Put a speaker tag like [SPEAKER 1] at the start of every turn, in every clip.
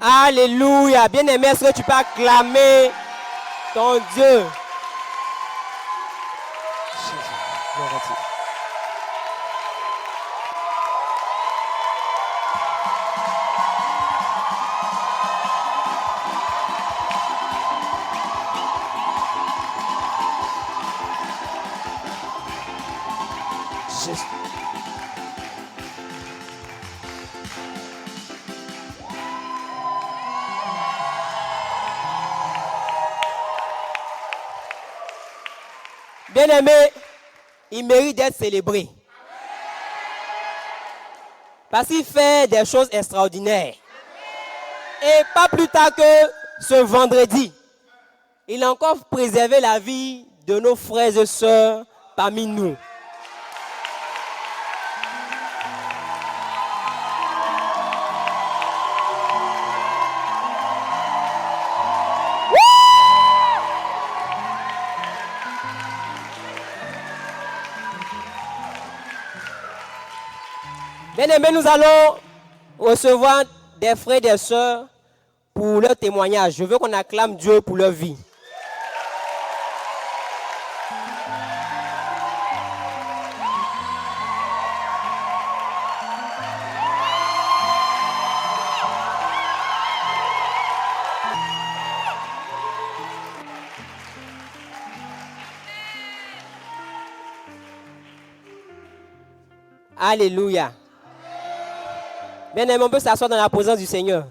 [SPEAKER 1] Alléluia. Bien-aimé, est-ce que tu peux acclamer ton Dieu? Jésus. Bien-aimé, il mérite d'être célébré. Parce qu'il fait des choses extraordinaires. Et pas plus tard que ce vendredi, il a encore préservé la vie de nos frères et sœurs parmi nous. Bien-aimés, nous allons recevoir des frères et des sœurs pour leur témoignage. Je veux qu'on acclame Dieu pour leur vie. Alléluia. Bien-aimés, on peut s'asseoir dans la présence du Seigneur.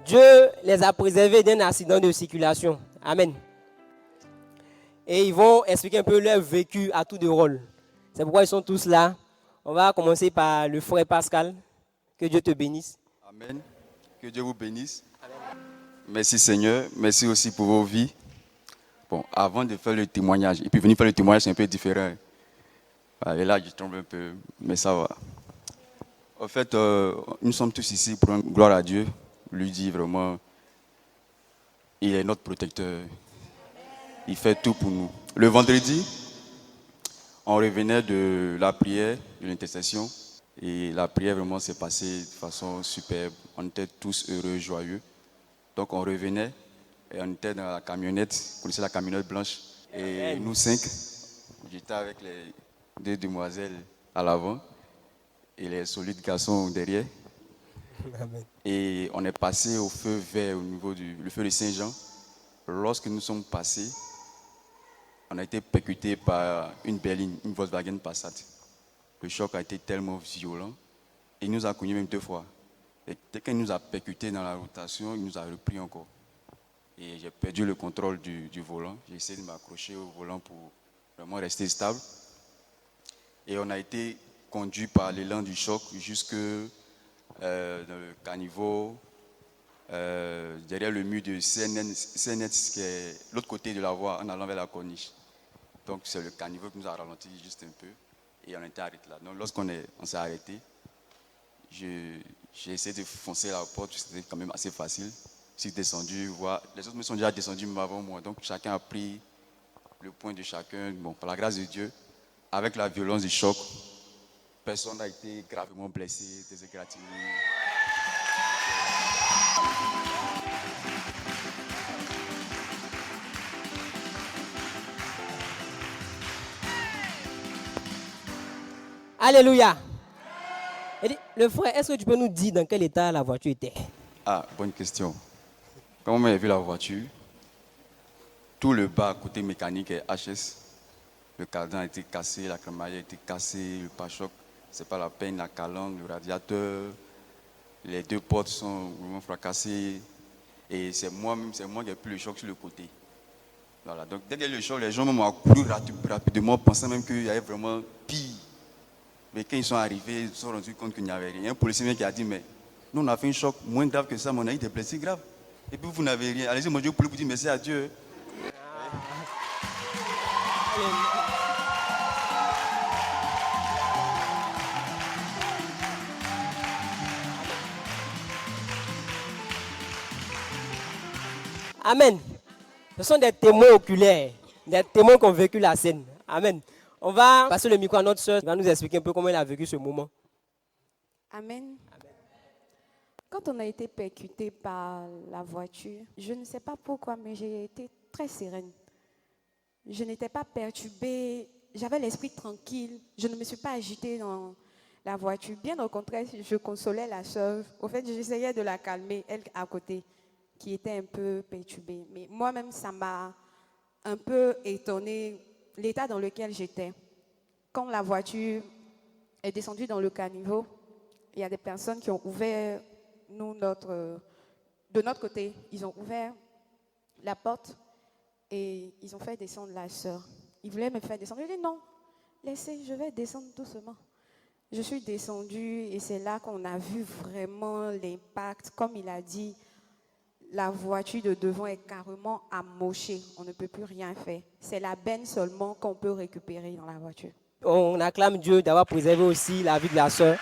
[SPEAKER 1] Dieu les a préservés d'un accident de circulation. Amen. Et ils vont expliquer un peu leur vécu à tour de rôle. C'est pourquoi ils sont tous là. On va commencer par le frère Pascal. Que Dieu te bénisse.
[SPEAKER 2] Amen. Que Dieu vous bénisse. Amen. Merci Seigneur. Merci aussi pour vos vies. Bon, avant de faire le témoignage, et puis venir faire le témoignage, c'est un peu différent. Et là, je tombe un peu, mais ça va. En fait, nous sommes tous ici pour rendre gloire à Dieu. Lui dit vraiment, il est notre protecteur. Il fait tout pour nous. Le vendredi, on revenait de la prière, de l'intercession. Et la prière vraiment s'est passée de façon superbe. On était tous heureux, joyeux. Donc on revenait et on était dans la camionnette. Vous connaissez la camionnette blanche. Et nous 5, j'étais avec les 2 demoiselles à l'avant et les solides garçons derrière. Amen. Et on est passé au feu vert au niveau le feu de Saint-Jean. Lorsque nous sommes passés, on a été percuté par une berline, une Volkswagen Passat. Le choc a été tellement violent et il nous a cogné même 2 fois. Et dès qu'il nous a percuté dans la rotation, il nous a repris encore. Et j'ai perdu le contrôle du volant. J'ai essayé de m'accrocher au volant pour vraiment rester stable. Et on a été conduit par l'élan du choc jusque dans le caniveau, derrière le mur de CNS, qui est l'autre côté de la voie en allant vers la corniche. Donc c'est le caniveau qui nous a ralenti juste un peu et on était arrêté là. Donc lorsqu'on s'est arrêté, j'ai essayé de foncer la porte, c'était quand même assez facile. Je suis descendu, les autres me sont déjà descendus même avant moi. Donc chacun a pris le point de chacun. Bon, par la grâce de Dieu, avec la violence du choc, personne n'a été gravement blessé, des égratignures.
[SPEAKER 1] Alléluia. Le frère, est-ce que tu peux nous dire dans quel état la voiture était?
[SPEAKER 2] Ah, bonne question. Quand on a vu la voiture, tout le bas côté mécanique est HS. Le cardan a été cassé, la crémaillère a été cassée, le pare-choc, c'est pas la peine, la calandre, le radiateur, les 2 portes sont vraiment fracassées. Et c'est moi qui ai pris le choc sur le côté. Voilà, donc dès qu'il y a eu le choc, les gens m'ont couru rapidement, pensant même qu'il y avait vraiment pire. Mais quand ils sont arrivés, ils se sont rendus compte qu'il n'y avait rien. Un policier qui a dit, mais nous on a fait un choc moins grave que ça, mais on a eu des blessés graves. Et puis vous n'avez rien. Allez-y, mon Dieu, pour vous dire merci à Dieu.
[SPEAKER 1] Amen. Ce sont des témoins oculaires, des témoins qui ont vécu la scène. Amen. On va passer le micro à notre soeur qui va nous expliquer un peu comment elle a vécu ce moment.
[SPEAKER 3] Amen. Quand on a été percuté par la voiture, je ne sais pas pourquoi, mais j'ai été très sereine. Je n'étais pas perturbée, j'avais l'esprit tranquille. Je ne me suis pas agitée dans la voiture. Bien au contraire, je consolais la sœur. Au fait, j'essayais de la calmer, elle à côté, qui était un peu perturbée. Mais moi-même, ça m'a un peu étonnée, l'état dans lequel j'étais. Quand la voiture est descendue dans le caniveau, il y a des personnes qui ont ouvert, de notre côté, ils ont ouvert la porte et ils ont fait descendre la sœur. Ils voulaient me faire descendre. Je dis non, laissez, je vais descendre doucement. Je suis descendue et c'est là qu'on a vu vraiment l'impact. Comme il a dit, la voiture de devant est carrément amochée. On ne peut plus rien faire. C'est la benne seulement qu'on peut récupérer dans la voiture.
[SPEAKER 1] On acclame Dieu d'avoir préservé aussi la vie de la sœur.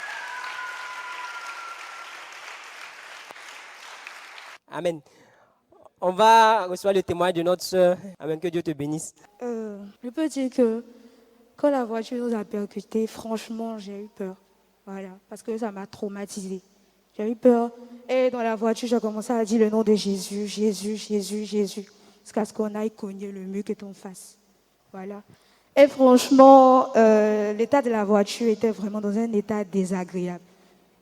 [SPEAKER 1] Amen. On va recevoir le témoignage de notre sœur. Amen, que Dieu te bénisse.
[SPEAKER 4] Je peux dire que quand la voiture nous a percutés, franchement, j'ai eu peur. Voilà, parce que ça m'a traumatisée. J'ai eu peur. Et dans la voiture, j'ai commencé à dire le nom de Jésus, Jésus, Jésus, Jésus. Jusqu'à ce qu'on aille cogner le mur que ton face. Voilà. Et franchement, l'état de la voiture était vraiment dans un état désagréable.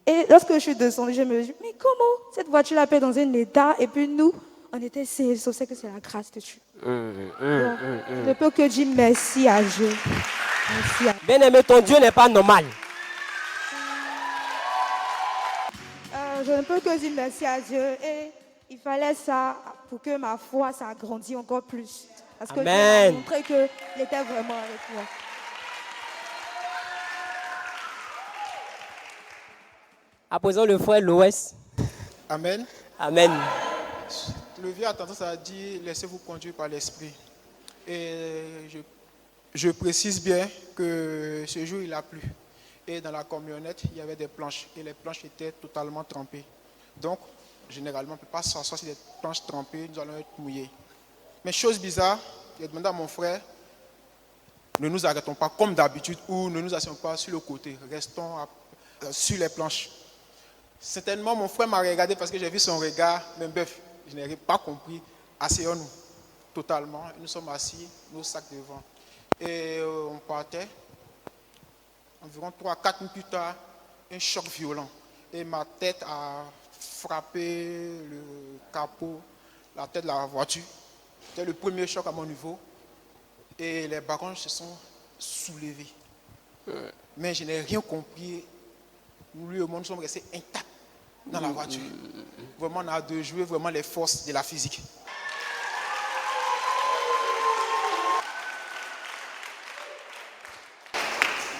[SPEAKER 4] Et lorsque je suis descendue, je me dis, mais comment cette voiture-là peut être dans un état et puis nous, on était saisi, on sait que c'est la grâce de Dieu. Je ne peux que dire merci à Dieu. Merci à Dieu.
[SPEAKER 1] Bien-aimé, ton Dieu n'est pas normal.
[SPEAKER 4] Je ne peux que dire merci à Dieu. Et il fallait ça pour que ma foi s'agrandisse encore plus. Parce que
[SPEAKER 1] Amen.
[SPEAKER 4] Dieu m'a montré qu'il était vraiment avec moi.
[SPEAKER 1] À présent, le frère Loès.
[SPEAKER 5] Amen.
[SPEAKER 1] Amen.
[SPEAKER 5] Le vieux a tendance à dire, laissez-vous conduire par l'esprit. Et je précise bien que ce jour, il a plu. Et dans la camionnette, il y avait des planches. Et les planches étaient totalement trempées. Donc, généralement, on ne peut pas s'asseoir sur des planches trempées, nous allons être mouillés. Mais chose bizarre, j'ai demandé à mon frère, ne nous arrêtons pas comme d'habitude ou ne nous asseyons pas sur le côté. Restons sur les planches. Certainement, mon frère m'a regardé parce que j'ai vu son regard, mais bref, je n'ai pas compris. Asseyons-nous totalement. Nous sommes assis, nos sacs devant. Et on partait. Environ 3-4 minutes plus tard, un choc violent. Et ma tête a frappé le capot, la tête de la voiture. C'était le premier choc à mon niveau. Et les barons se sont soulevés. Mais je n'ai rien compris. Nous, lui et moi, nous sommes restés intacts dans la voiture. Vraiment, on a de jouer vraiment les forces de la physique.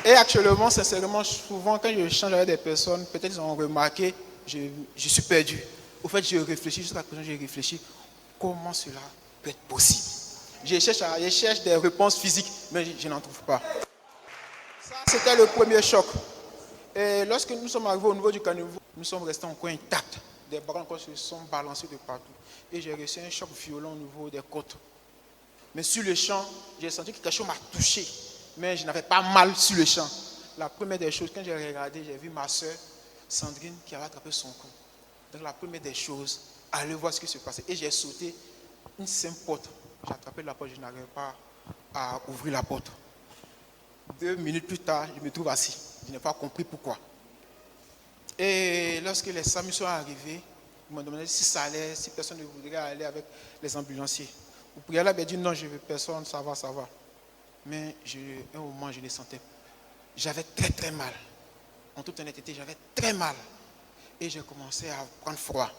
[SPEAKER 5] Et actuellement, sincèrement, souvent, quand je change avec des personnes, peut-être ils ont remarqué, je suis perdu. Au fait, je réfléchis, jusqu'à présent, j'ai réfléchi, comment cela peut être possible. Je cherche des réponses physiques, mais je n'en trouve pas. Ça, c'était le premier choc. Et lorsque nous sommes arrivés au niveau du caniveau, nous sommes restés encore intacts. Des barons encore se sont balancés de partout. Et j'ai reçu un choc violent au niveau des côtes. Mais sur le champ, j'ai senti que quelque chose m'a touché. Mais je n'avais pas mal sur le champ. La première des choses, quand j'ai regardé, j'ai vu ma soeur, Sandrine, qui avait attrapé son cou. Donc la première des choses, aller voir ce qui se passait. Et j'ai sauté une simple porte. J'ai attrapé la porte, je n'arrivais pas à ouvrir la porte. 2 minutes plus tard, je me trouve assis. Je n'ai pas compris pourquoi. Et lorsque les SAMU sont arrivés, ils m'ont demandé si ça allait, si personne ne voudrait aller avec les ambulanciers. Au préalable, j'ai dit non, je ne veux personne, ça va, ça va. Mais un moment, je les sentais. J'avais très très mal. En toute honnêteté, j'avais très mal. Et j'ai commencé à prendre froid.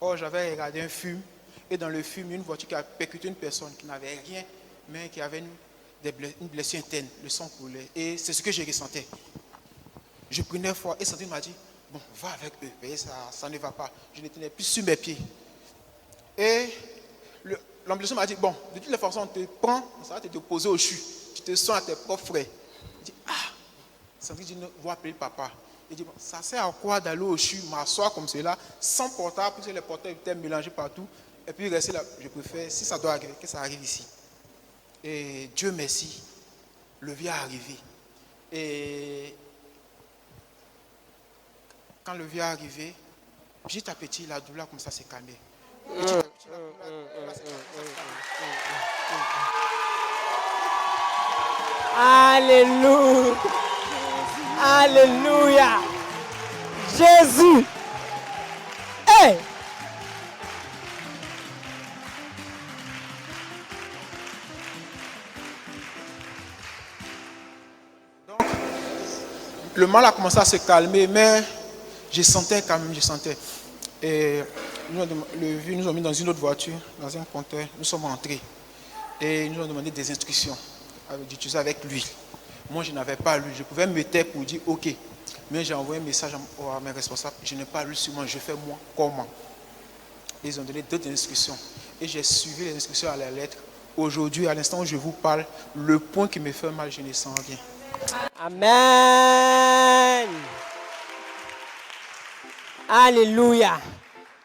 [SPEAKER 5] Or, j'avais regardé un film. Et dans le film, une voiture qui a percuté une personne qui n'avait rien, mais qui avait une blessure interne, le sang coulait. Et c'est ce que je ressentais. Je prenais froid et Sandrine m'a dit, bon, va avec eux. Mais ça ne va pas. Je ne tenais plus sur mes pieds. Et l'ambulancier m'a dit, bon, de toutes les façons, on te prend, ça va te déposer au CHU. Tu te sens à tes propres frais. Il dit, ah, Sandrine dit, va appeler papa. Il dit, bon, ça sert à quoi d'aller au CHU, m'asseoir comme cela, sans portable, puisque les portables étaient mélangés partout. Et puis rester là, je préfère, si ça doit arriver, que ça arrive ici. Et Dieu merci, le vieux est arrivé. Et quand le vieux est arrivé, Petit à petit, la douleur comme ça s'est calmée. Petit à petit, la douleur s'est
[SPEAKER 1] Alléluia. Alléluia. Jésus. Hey.
[SPEAKER 5] Le mal a commencé à se calmer, mais je sentais quand même, je sentais. Et ils nous ont mis dans une autre voiture, dans un compteur. Nous sommes rentrés. Et ils nous ont demandé des instructions d'utiliser avec l'huile. Moi, je n'avais pas l'huile. Je pouvais me taire pour dire OK. Mais j'ai envoyé un message à mes responsables. Je n'ai pas l'huile sur moi. Je fais moi comment. Ils ont donné d'autres instructions. Et j'ai suivi les instructions à la lettre. Aujourd'hui, à l'instant où je vous parle, le point qui me fait mal, je ne sens rien.
[SPEAKER 1] Amen. Alléluia.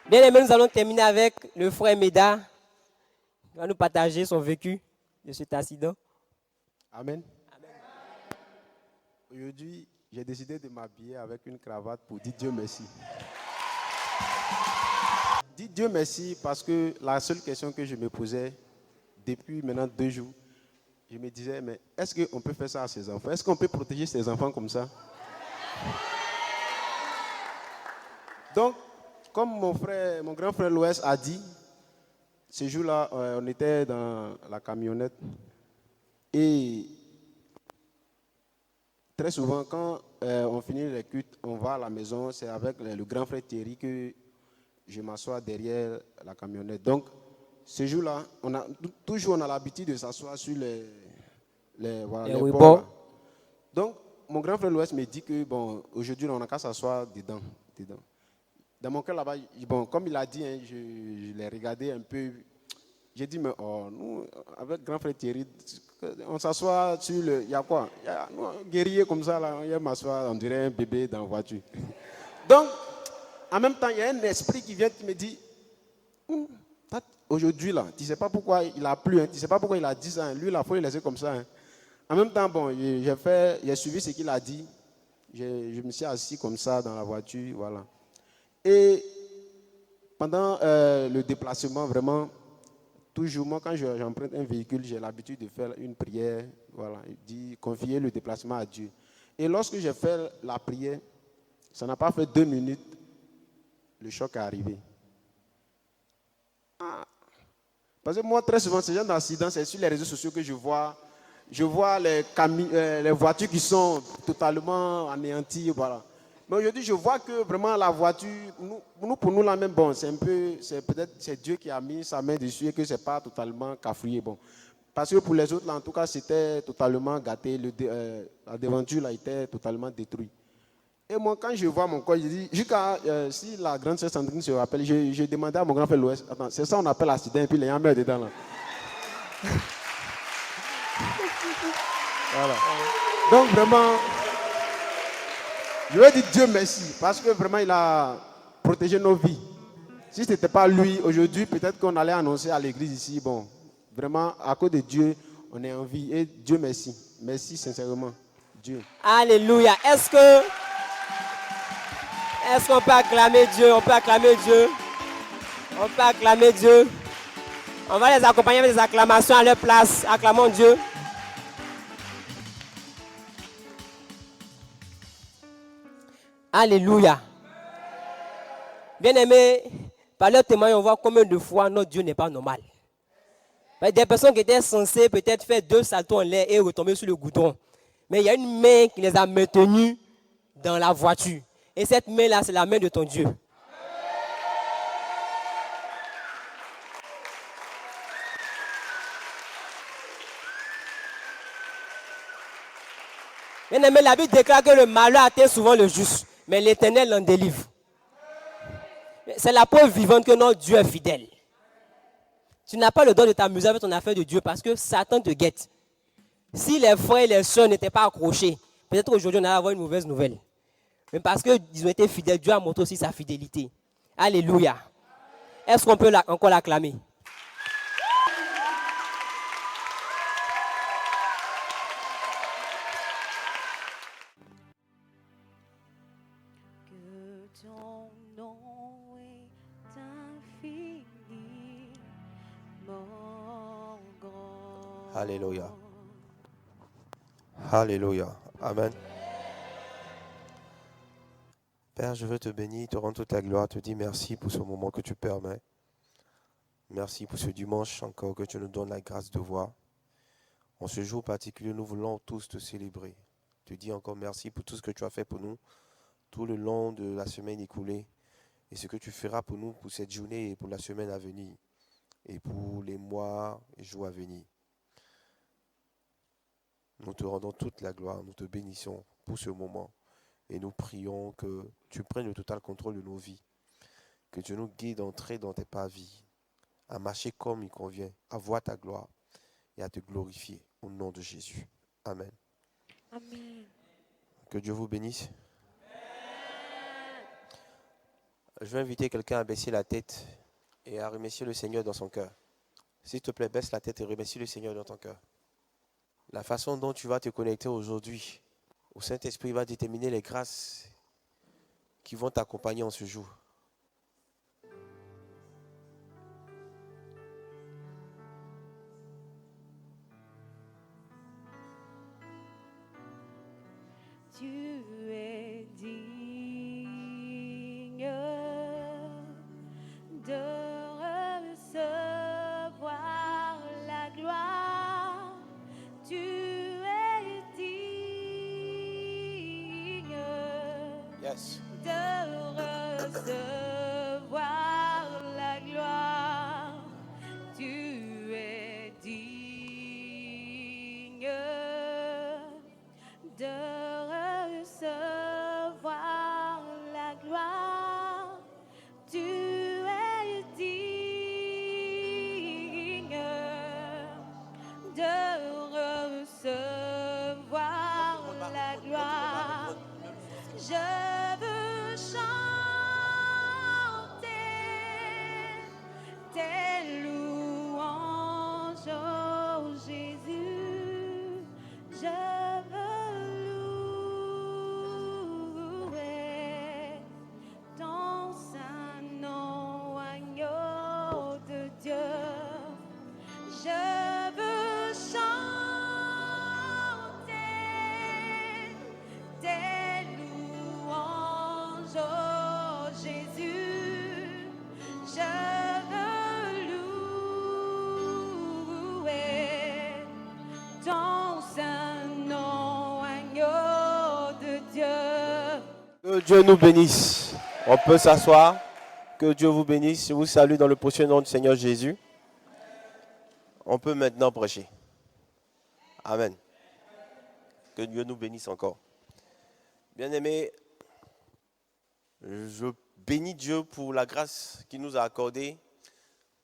[SPEAKER 1] Bien aimé, nous allons terminer avec le frère Méda. Il va nous partager son vécu de cet accident.
[SPEAKER 6] Amen. Aujourd'hui, j'ai décidé de m'habiller avec une cravate pour dire Dieu merci. Dis Dieu merci parce que la seule question que je me posais depuis maintenant 2 jours, je me disais, mais est-ce qu'on peut faire ça à ses enfants? Est-ce qu'on peut protéger ses enfants comme ça? Donc, comme mon grand frère Loès a dit, ce jour-là, on était dans la camionnette et très souvent, quand on finit les cultes, on va à la maison, c'est avec le grand frère Thierry que je m'assois derrière la camionnette. Donc, ce jour-là, toujours on a l'habitude de s'asseoir sur les bords. Donc, mon grand frère Louis me dit que, bon, aujourd'hui, on n'a qu'à s'asseoir dedans. Dans mon cœur là-bas, bon, comme il a dit, hein, je l'ai regardé un peu. J'ai dit, mais nous, avec grand frère Thierry, on s'assoit sur le... Il y a quoi? Il y a un guerrier comme ça, là, on m'assoit, on dirait un bébé dans la voiture. Donc, en même temps, il y a un esprit qui vient qui me dit, aujourd'hui, là, tu ne sais pas pourquoi il a plu, hein, tu ne sais pas pourquoi il a dit ça. Hein, lui, il faut le laisser comme ça. Hein. En même temps, bon, j'ai suivi ce qu'il a dit. Je me suis assis comme ça dans la voiture, voilà. Et pendant le déplacement, vraiment, toujours, moi, quand j'emprunte un véhicule, j'ai l'habitude de faire une prière, voilà, confier le déplacement à Dieu. Et lorsque j'ai fait la prière, ça n'a pas fait 2 minutes, le choc est arrivé. Parce que moi, très souvent, ce genre d'accident, c'est sur les réseaux sociaux que je vois les voitures qui sont totalement anéanties, voilà. Mais aujourd'hui, je vois que vraiment la voiture, pour nous là même, bon, c'est Dieu qui a mis sa main dessus et que c'est pas totalement cafouillé, bon. Parce que pour les autres, là, en tout cas, c'était totalement gâté, la devanture là était totalement détruite. Et moi, quand je vois mon corps, je dis, jusqu'à si la grande sœur Sandrine se rappelle, je demandais à mon grand frère Louis, attends, c'est ça on appelle accident, et puis les gens meurent dedans là. Voilà. Donc vraiment, je vais dire Dieu merci, parce que vraiment il a protégé nos vies. Si ce n'était pas lui, aujourd'hui, peut-être qu'on allait annoncer à l'église ici, bon, vraiment, à cause de Dieu, on est en vie. Et Dieu merci. Merci sincèrement, Dieu.
[SPEAKER 1] Alléluia. Est-ce qu'on peut acclamer Dieu? On peut acclamer Dieu. On peut acclamer Dieu. On va les accompagner avec des acclamations à leur place. Acclamons Dieu. Alléluia. Bien-aimés, par leur témoignage, on voit combien de fois notre Dieu n'est pas normal. Des personnes qui étaient censées peut-être faire 2 saltos en l'air et retomber sur le goudron. Mais il y a une main qui les a maintenus dans la voiture. Et cette main-là, c'est la main de ton Dieu. Bien-aimé, la Bible déclare que le malheur atteint souvent le juste, mais l'Éternel l'en délivre. C'est la preuve vivante que notre Dieu est fidèle. Tu n'as pas le droit de t'amuser avec ton affaire de Dieu parce que Satan te guette. Si les frères et les sœurs n'étaient pas accrochés, peut-être aujourd'hui on allait avoir une mauvaise nouvelle. Mais parce qu'ils ont été fidèles, Dieu a montré aussi sa fidélité. Alléluia. Est-ce qu'on peut encore l'acclamer?
[SPEAKER 7] Que ton nom Alléluia. Alléluia. Amen. Père, je veux te bénir, te rendre toute la gloire, te dire merci pour ce moment que tu permets. Merci pour ce dimanche encore que tu nous donnes la grâce de voir. En ce jour particulier, nous voulons tous te célébrer. Te dire encore merci pour tout ce que tu as fait pour nous tout le long de la semaine écoulée et ce que tu feras pour nous pour cette journée et pour la semaine à venir et pour les mois et jours à venir. Nous te rendons toute la gloire, nous te bénissons pour ce moment et nous prions que tu prennes le total contrôle de nos vies, que tu nous guides d'entrer dans tes parvis, à marcher comme il convient, à voir ta gloire et à te glorifier au nom de Jésus. Amen.
[SPEAKER 3] Amen.
[SPEAKER 7] Que Dieu vous bénisse. Je vais inviter quelqu'un à baisser la tête et à remercier le Seigneur dans son cœur. S'il te plaît, baisse la tête et remercie le Seigneur dans ton cœur. La façon dont tu vas te connecter aujourd'hui au Saint-Esprit va déterminer les grâces qui vont t'accompagner en ce jour.
[SPEAKER 8] Tu es digne de recevoir la gloire. Tu es digne
[SPEAKER 7] Yes.
[SPEAKER 8] de recevoir la gloire. Tu es digne de recevoir la gloire. Tu es digne de recevoir la gloire. Je veux chanter tes louanges, oh Jésus. Je veux louer ton saint nom, agneau de Dieu. Je veux chanter tes louanges, oh Jésus. Je veux louer ton saint nom, agneau de Dieu.
[SPEAKER 7] Que Dieu nous bénisse. On peut s'asseoir. Que Dieu vous bénisse. Je vous salue dans le précieux nom du Seigneur Jésus. On peut maintenant prêcher. Amen. Que Dieu nous bénisse encore. Bien-aimés, je bénis Dieu pour la grâce qu'il nous a accordée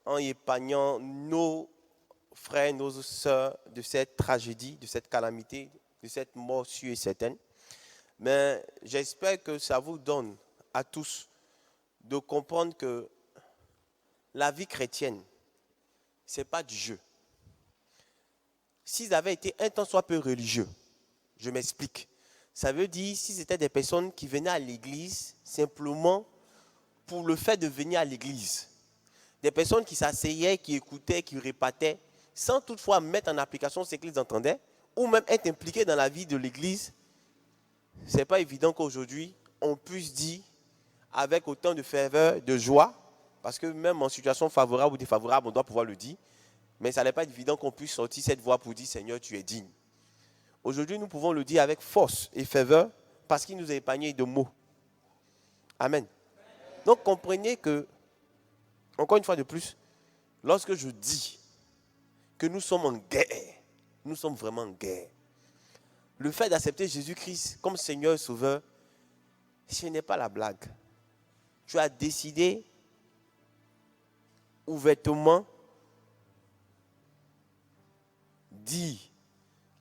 [SPEAKER 7] en épargnant nos frères, nos sœurs de cette tragédie, de cette calamité, de cette mort sûre et certaine. Mais j'espère que ça vous donne à tous de comprendre que la vie chrétienne, ce n'est pas du jeu. S'ils avaient été un tant soit peu religieux, je m'explique. Ça veut dire si c'était des personnes qui venaient à l'église simplement pour le fait de venir à l'église. Des personnes qui s'asseyaient, qui écoutaient, qui répétaient, sans toutefois mettre en application ce qu'ils entendaient, ou même être impliqués dans la vie de l'église. Ce n'est pas évident qu'aujourd'hui, on puisse dire avec autant de ferveur, de joie, parce que même en situation favorable ou défavorable, on doit pouvoir le dire, mais ça n'est pas évident qu'on puisse sortir cette voix pour dire « Seigneur, tu es digne ». Aujourd'hui, nous pouvons le dire avec force et ferveur, parce qu'il nous a épargné de mots. Amen. Donc, comprenez que, encore une fois de plus, lorsque je dis que nous sommes en guerre, nous sommes vraiment en guerre. Le fait d'accepter Jésus-Christ comme Seigneur et Sauveur, ce n'est pas la blague. Tu as décidé ouvertement dire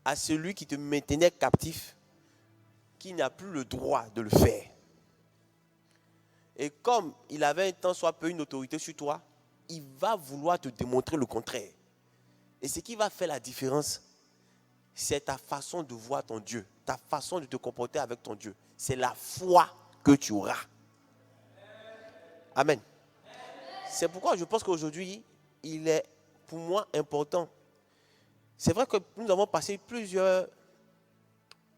[SPEAKER 7] à celui qui te maintenait captif qu'il n'a plus le droit de le faire. Et comme il avait un tant soit peu une autorité sur toi, il va vouloir te démontrer le contraire. Et ce qui va faire la différence, c'est ta façon de voir ton Dieu, ta façon de te comporter avec ton Dieu. C'est la foi que tu auras. Amen. C'est pourquoi je pense qu'aujourd'hui, il est pour moi important. C'est vrai que nous avons passé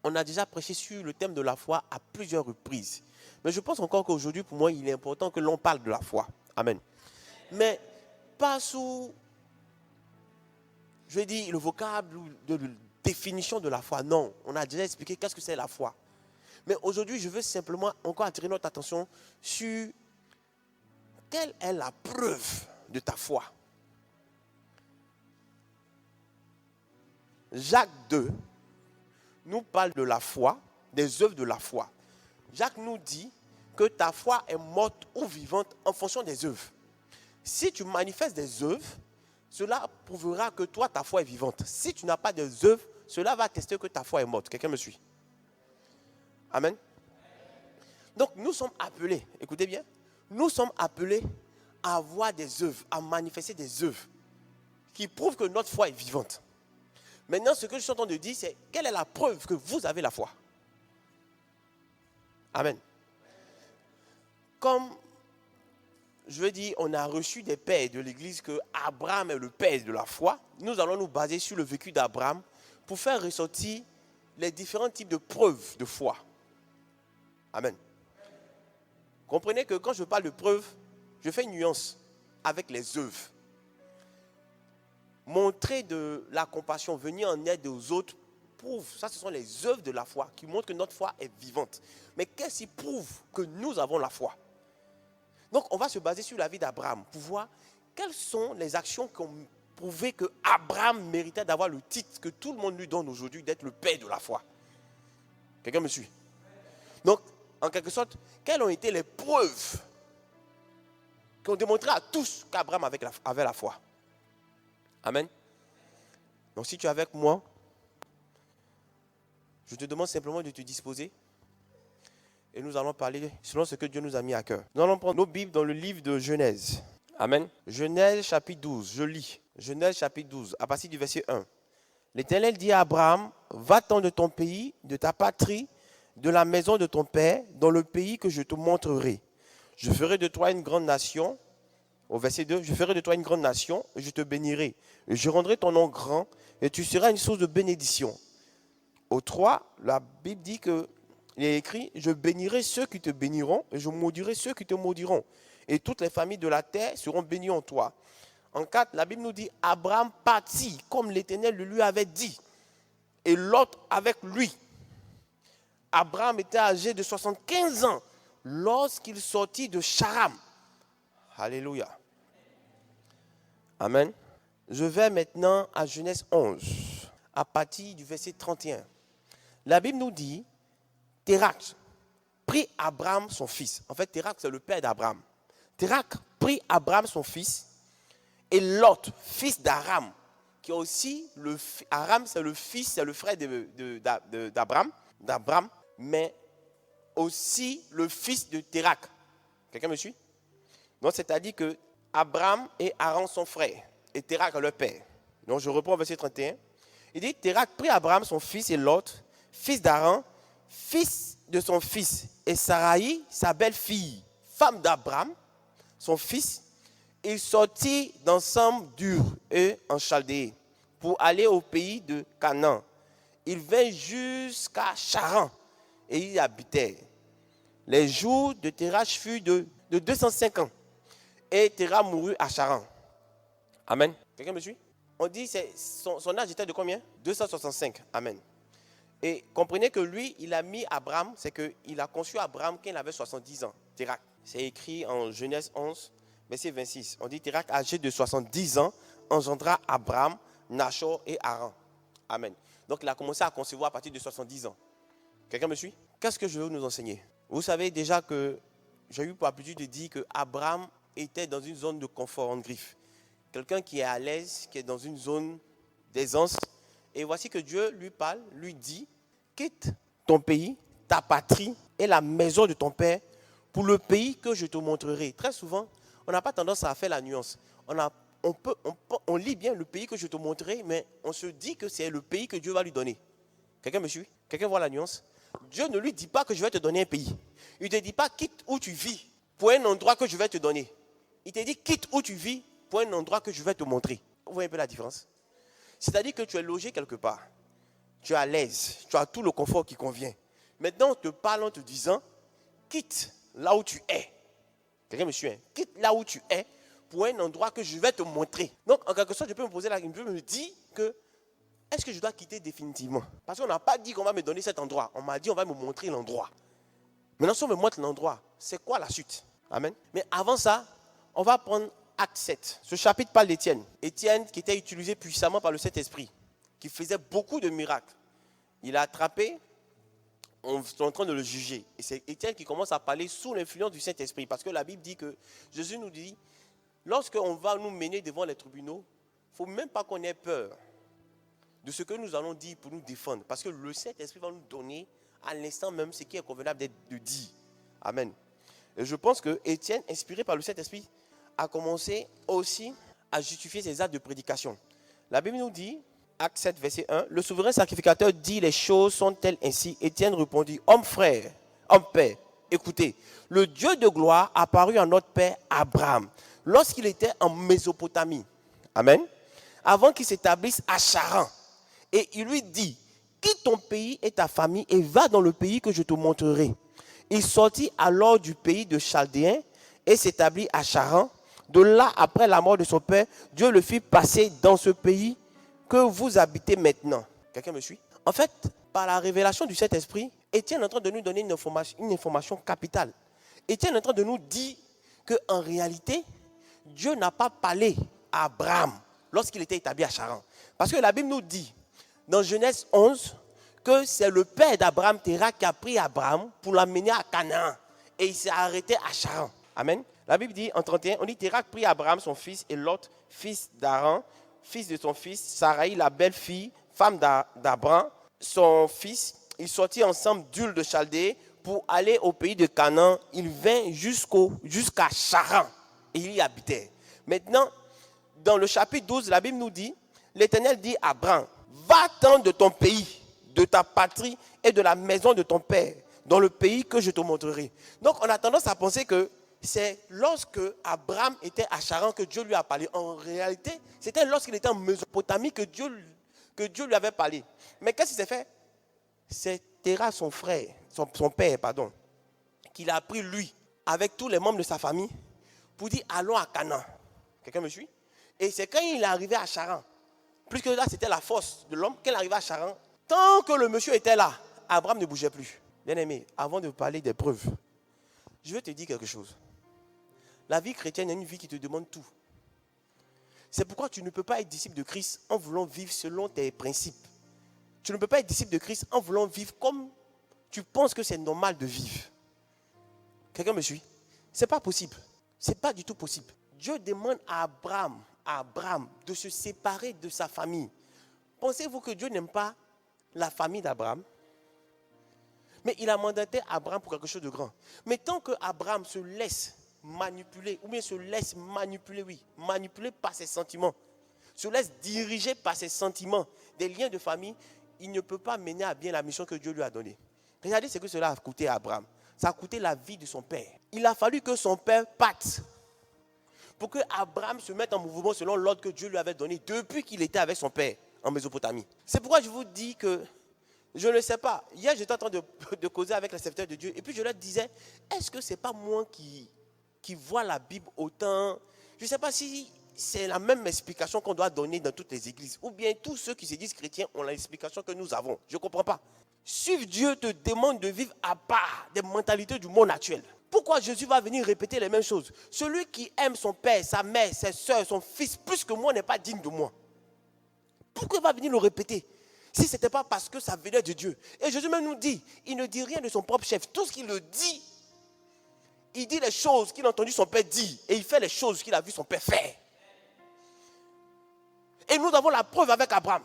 [SPEAKER 7] on a déjà prêché sur le thème de la foi à plusieurs reprises. Mais je pense encore qu'aujourd'hui, pour moi, il est important que l'on parle de la foi. Amen. Mais pas sous, je vais dire, le vocable ou de définition de la foi. Non, on a déjà expliqué qu'est-ce que c'est la foi. Mais aujourd'hui, je veux simplement encore attirer notre attention sur quelle est la preuve de ta foi. Jacques 2 nous parle de la foi, des œuvres de la foi. Jacques nous dit que ta foi est morte ou vivante en fonction des œuvres. Si tu manifestes des œuvres, cela prouvera que toi, ta foi est vivante. Si tu n'as pas des œuvres, cela va attester que ta foi est morte. Quelqu'un me suit? Amen. Donc nous sommes appelés, écoutez bien, nous sommes appelés à avoir des œuvres, à manifester des œuvres qui prouvent que notre foi est vivante. Maintenant, ce que je suis en train de dire, c'est quelle est la preuve que vous avez la foi? Amen. Comme je veux dire, on a reçu des pères de l'Église que Abraham est le père de la foi, nous allons nous baser sur le vécu d'Abraham pour faire ressortir les différents types de preuves de foi. Amen. Comprenez que quand je parle de preuves, je fais une nuance avec les œuvres. Montrer de la compassion, venir en aide aux autres, prouve, ça ce sont les œuvres de la foi qui montrent que notre foi est vivante. Mais qu'est-ce qui prouve que nous avons la foi? Donc on va se baser sur la vie d'Abraham pour voir quelles sont les actions qui ont prouvé que Abraham méritait d'avoir le titre que tout le monde lui donne aujourd'hui d'être le père de la foi. Quelqu'un me suit? Donc, en quelque sorte, quelles ont été les preuves qui ont démontré à tous qu'Abraham avait la foi? Amen. Donc si tu es avec moi, je te demande simplement de te disposer et nous allons parler selon ce que Dieu nous a mis à cœur. Nous allons prendre nos Bibles dans le livre de Genèse. Amen. Genèse chapitre 12, je lis. Genèse chapitre 12, à partir du verset 1. L'Éternel dit à Abraham, va-t'en de ton pays, de ta patrie, de la maison de ton père, dans le pays que je te montrerai. Je ferai de toi une grande nation. Au verset 2, je ferai de toi une grande nation, et je te bénirai. Et je rendrai ton nom grand, et tu seras une source de bénédiction. Au 3, la Bible dit que, il est écrit, je bénirai ceux qui te béniront, et je maudirai ceux qui te maudiront. Et toutes les familles de la terre seront bénies en toi. En 4, la Bible nous dit, Abraham partit, comme l'Éternel le lui avait dit, et Lot avec lui. Abraham était âgé de 75 ans, lorsqu'il sortit de Charam. Alléluia. Amen. Je vais maintenant à Genèse 11, à partir du verset 31. La Bible nous dit, Térak prit Abraham son fils. En fait, Térak, c'est le père d'Abraham. Térak prit Abraham son fils et Lot, fils d'Aram, qui est aussi, Aram, c'est le fils, c'est le frère d'Abraham, mais aussi le fils de Térak. Quelqu'un me suit? Donc, c'est-à-dire que Abraham et Aram sont frères, et Térak est leur père. Donc, je reprends au verset 31. Il dit, Térak prit Abraham son fils et Lot, fils d'Aram, fils de son fils, et Saraï, sa belle-fille, femme d'Abraham, son fils. Ils sortirent d'ensemble d'Ur et en Chaldée pour aller au pays de Canaan. Ils vinrent jusqu'à Charan et y habitèrent. Les jours de Térak furent de 205 ans. Et Téra mourut à Charan. Amen. Quelqu'un me suit? On dit que son âge était de combien? 265. Amen. Et comprenez que lui, il a mis Abraham, c'est qu'il a conçu Abraham quand il avait 70 ans. Térak. C'est écrit en Genèse 11, verset 26. On dit Térak, âgé de 70 ans, engendra Abraham, Nachor et Haran. Amen. Donc il a commencé à concevoir à partir de 70 ans. Quelqu'un me suit? Qu'est-ce que je veux nous enseigner? Vous savez déjà que j'ai eu pour habitude de dire que Abraham était dans une zone de confort en griffe. Quelqu'un qui est à l'aise, qui est dans une zone d'aisance. Et voici que Dieu lui parle, lui dit, quitte ton pays, ta patrie et la maison de ton père pour le pays que je te montrerai. Très souvent, on n'a pas tendance à faire la nuance. On lit bien le pays que je te montrerai, mais on se dit que c'est le pays que Dieu va lui donner. Quelqu'un me suit? Quelqu'un voit la nuance? Dieu ne lui dit pas que je vais te donner un pays. Il ne te dit pas quitte où tu vis pour un endroit que je vais te donner. Il te dit quitte où tu vis pour un endroit que je vais te montrer. Vous voyez un peu la différence? C'est-à-dire que tu es logé quelque part. Tu es à l'aise. Tu as tout le confort qui convient. Maintenant, on te parle en te disant, quitte là où tu es. Quelqu'un me suit, hein? Quitte là où tu es pour un endroit que je vais te montrer. Donc, en quelque sorte, je peux me poser la question, je me dis que, est-ce que je dois quitter définitivement? Parce qu'on n'a pas dit qu'on va me donner cet endroit. On m'a dit on va me montrer l'endroit. Maintenant, si on me montre l'endroit, c'est quoi la suite? Amen. Mais avant ça, on va prendre Acte 7. Ce chapitre parle d'Étienne. Étienne qui était utilisé puissamment par le Saint-Esprit, qui faisait beaucoup de miracles. Il a attrapé, on est en train de le juger. Et c'est Étienne qui commence à parler sous l'influence du Saint-Esprit. Parce que la Bible dit que, Jésus nous dit, lorsqu'on va nous mener devant les tribunaux, il ne faut même pas qu'on ait peur de ce que nous allons dire pour nous défendre. Parce que le Saint-Esprit va nous donner à l'instant même ce qui est convenable de dire. Amen. Et je pense que Étienne, inspiré par le Saint-Esprit, a commencé aussi à justifier ses actes de prédication. La Bible nous dit, Acte 7, verset 1, le souverain sacrificateur dit les choses sont-elles ainsi? Étienne répondit, homme frère, homme père, écoutez, le Dieu de gloire apparut à notre père Abraham lorsqu'il était en Mésopotamie. Amen. Avant qu'il s'établisse à Charan. Et il lui dit, quitte ton pays et ta famille et va dans le pays que je te montrerai. Il sortit alors du pays de Chaldéens et s'établit à Charan. De là, après la mort de son père, Dieu le fit passer dans ce pays que vous habitez maintenant. Quelqu'un me suit? En fait, par la révélation du Saint-Esprit, Étienne est en train de nous donner une information capitale. Étienne est en train de nous dire qu'en réalité, Dieu n'a pas parlé à Abraham lorsqu'il était établi à Charan. Parce que la Bible nous dit, dans Genèse 11, que c'est le père d'Abraham, Téra, qui a pris Abraham pour l'amener à Canaan. Et il s'est arrêté à Charan. Amen. La Bible dit en 31, on dit Téra prit Abraham son fils et Lot, fils d'Aran, fils de son fils, Sarai, la belle-fille, femme d'Abraham, son fils. Ils sortirent ensemble d'Ul de Chaldée pour aller au pays de Canaan. Il vint jusqu'à Charan et il y habitait. Maintenant, dans le chapitre 12, la Bible nous dit, l'Éternel dit à Abraham, va-t'en de ton pays, de ta patrie et de la maison de ton père, dans le pays que je te montrerai. Donc, on a tendance à penser que c'est lorsque Abraham était à Charan que Dieu lui a parlé. En réalité, c'était lorsqu'il était en Mésopotamie que Dieu lui avait parlé. Mais qu'est-ce qui s'est fait? C'est Téra, son frère, son père, qu'il a pris lui, avec tous les membres de sa famille, pour dire allons à Canaan. Quelqu'un me suit? Et c'est quand il est arrivé à Charan, plus que là, c'était la force de l'homme, quand il est arrivé à Charan, tant que le monsieur était là, Abraham ne bougeait plus. Bien aimé, avant de parler des preuves, je veux te dire quelque chose. La vie chrétienne est une vie qui te demande tout. C'est pourquoi tu ne peux pas être disciple de Christ en voulant vivre selon tes principes. Tu ne peux pas être disciple de Christ en voulant vivre comme tu penses que c'est normal de vivre. Quelqu'un me suit? Ce n'est pas possible. Ce n'est pas du tout possible. Dieu demande à Abraham de se séparer de sa famille. Pensez-vous que Dieu n'aime pas la famille d'Abraham? Mais il a mandaté Abraham pour quelque chose de grand. Mais tant que Abraham se laisse manipuler, ou bien se laisse manipuler par ses sentiments, se laisse diriger par ses sentiments, des liens de famille, il ne peut pas mener à bien la mission que Dieu lui a donnée. Regardez ce que cela a coûté à Abraham. Ça a coûté la vie de son père. Il a fallu que son père parte pour que Abraham se mette en mouvement selon l'ordre que Dieu lui avait donné depuis qu'il était avec son père en Mésopotamie. C'est pourquoi je vous dis que je ne sais pas. Hier, j'étais en train de causer avec les serviteurs de Dieu et puis je leur disais, est-ce que ce n'est pas moi qui vois la Bible autant? Je ne sais pas si c'est la même explication qu'on doit donner dans toutes les églises ou bien tous ceux qui se disent chrétiens ont l'explication que nous avons. Je ne comprends pas. Suivre Dieu te demande de vivre à part des mentalités du monde actuel. Pourquoi Jésus va venir répéter les mêmes choses? Celui qui aime son père, sa mère, ses soeurs, son fils plus que moi n'est pas digne de moi. Pourquoi il va venir le répéter? Si ce n'était pas parce que ça venait de Dieu. Et Jésus même nous dit, il ne dit rien de son propre chef. Tout ce qu'il le dit, il dit les choses qu'il a entendu son père dire. Et il fait les choses qu'il a vu son père faire. Et nous avons la preuve avec Abraham.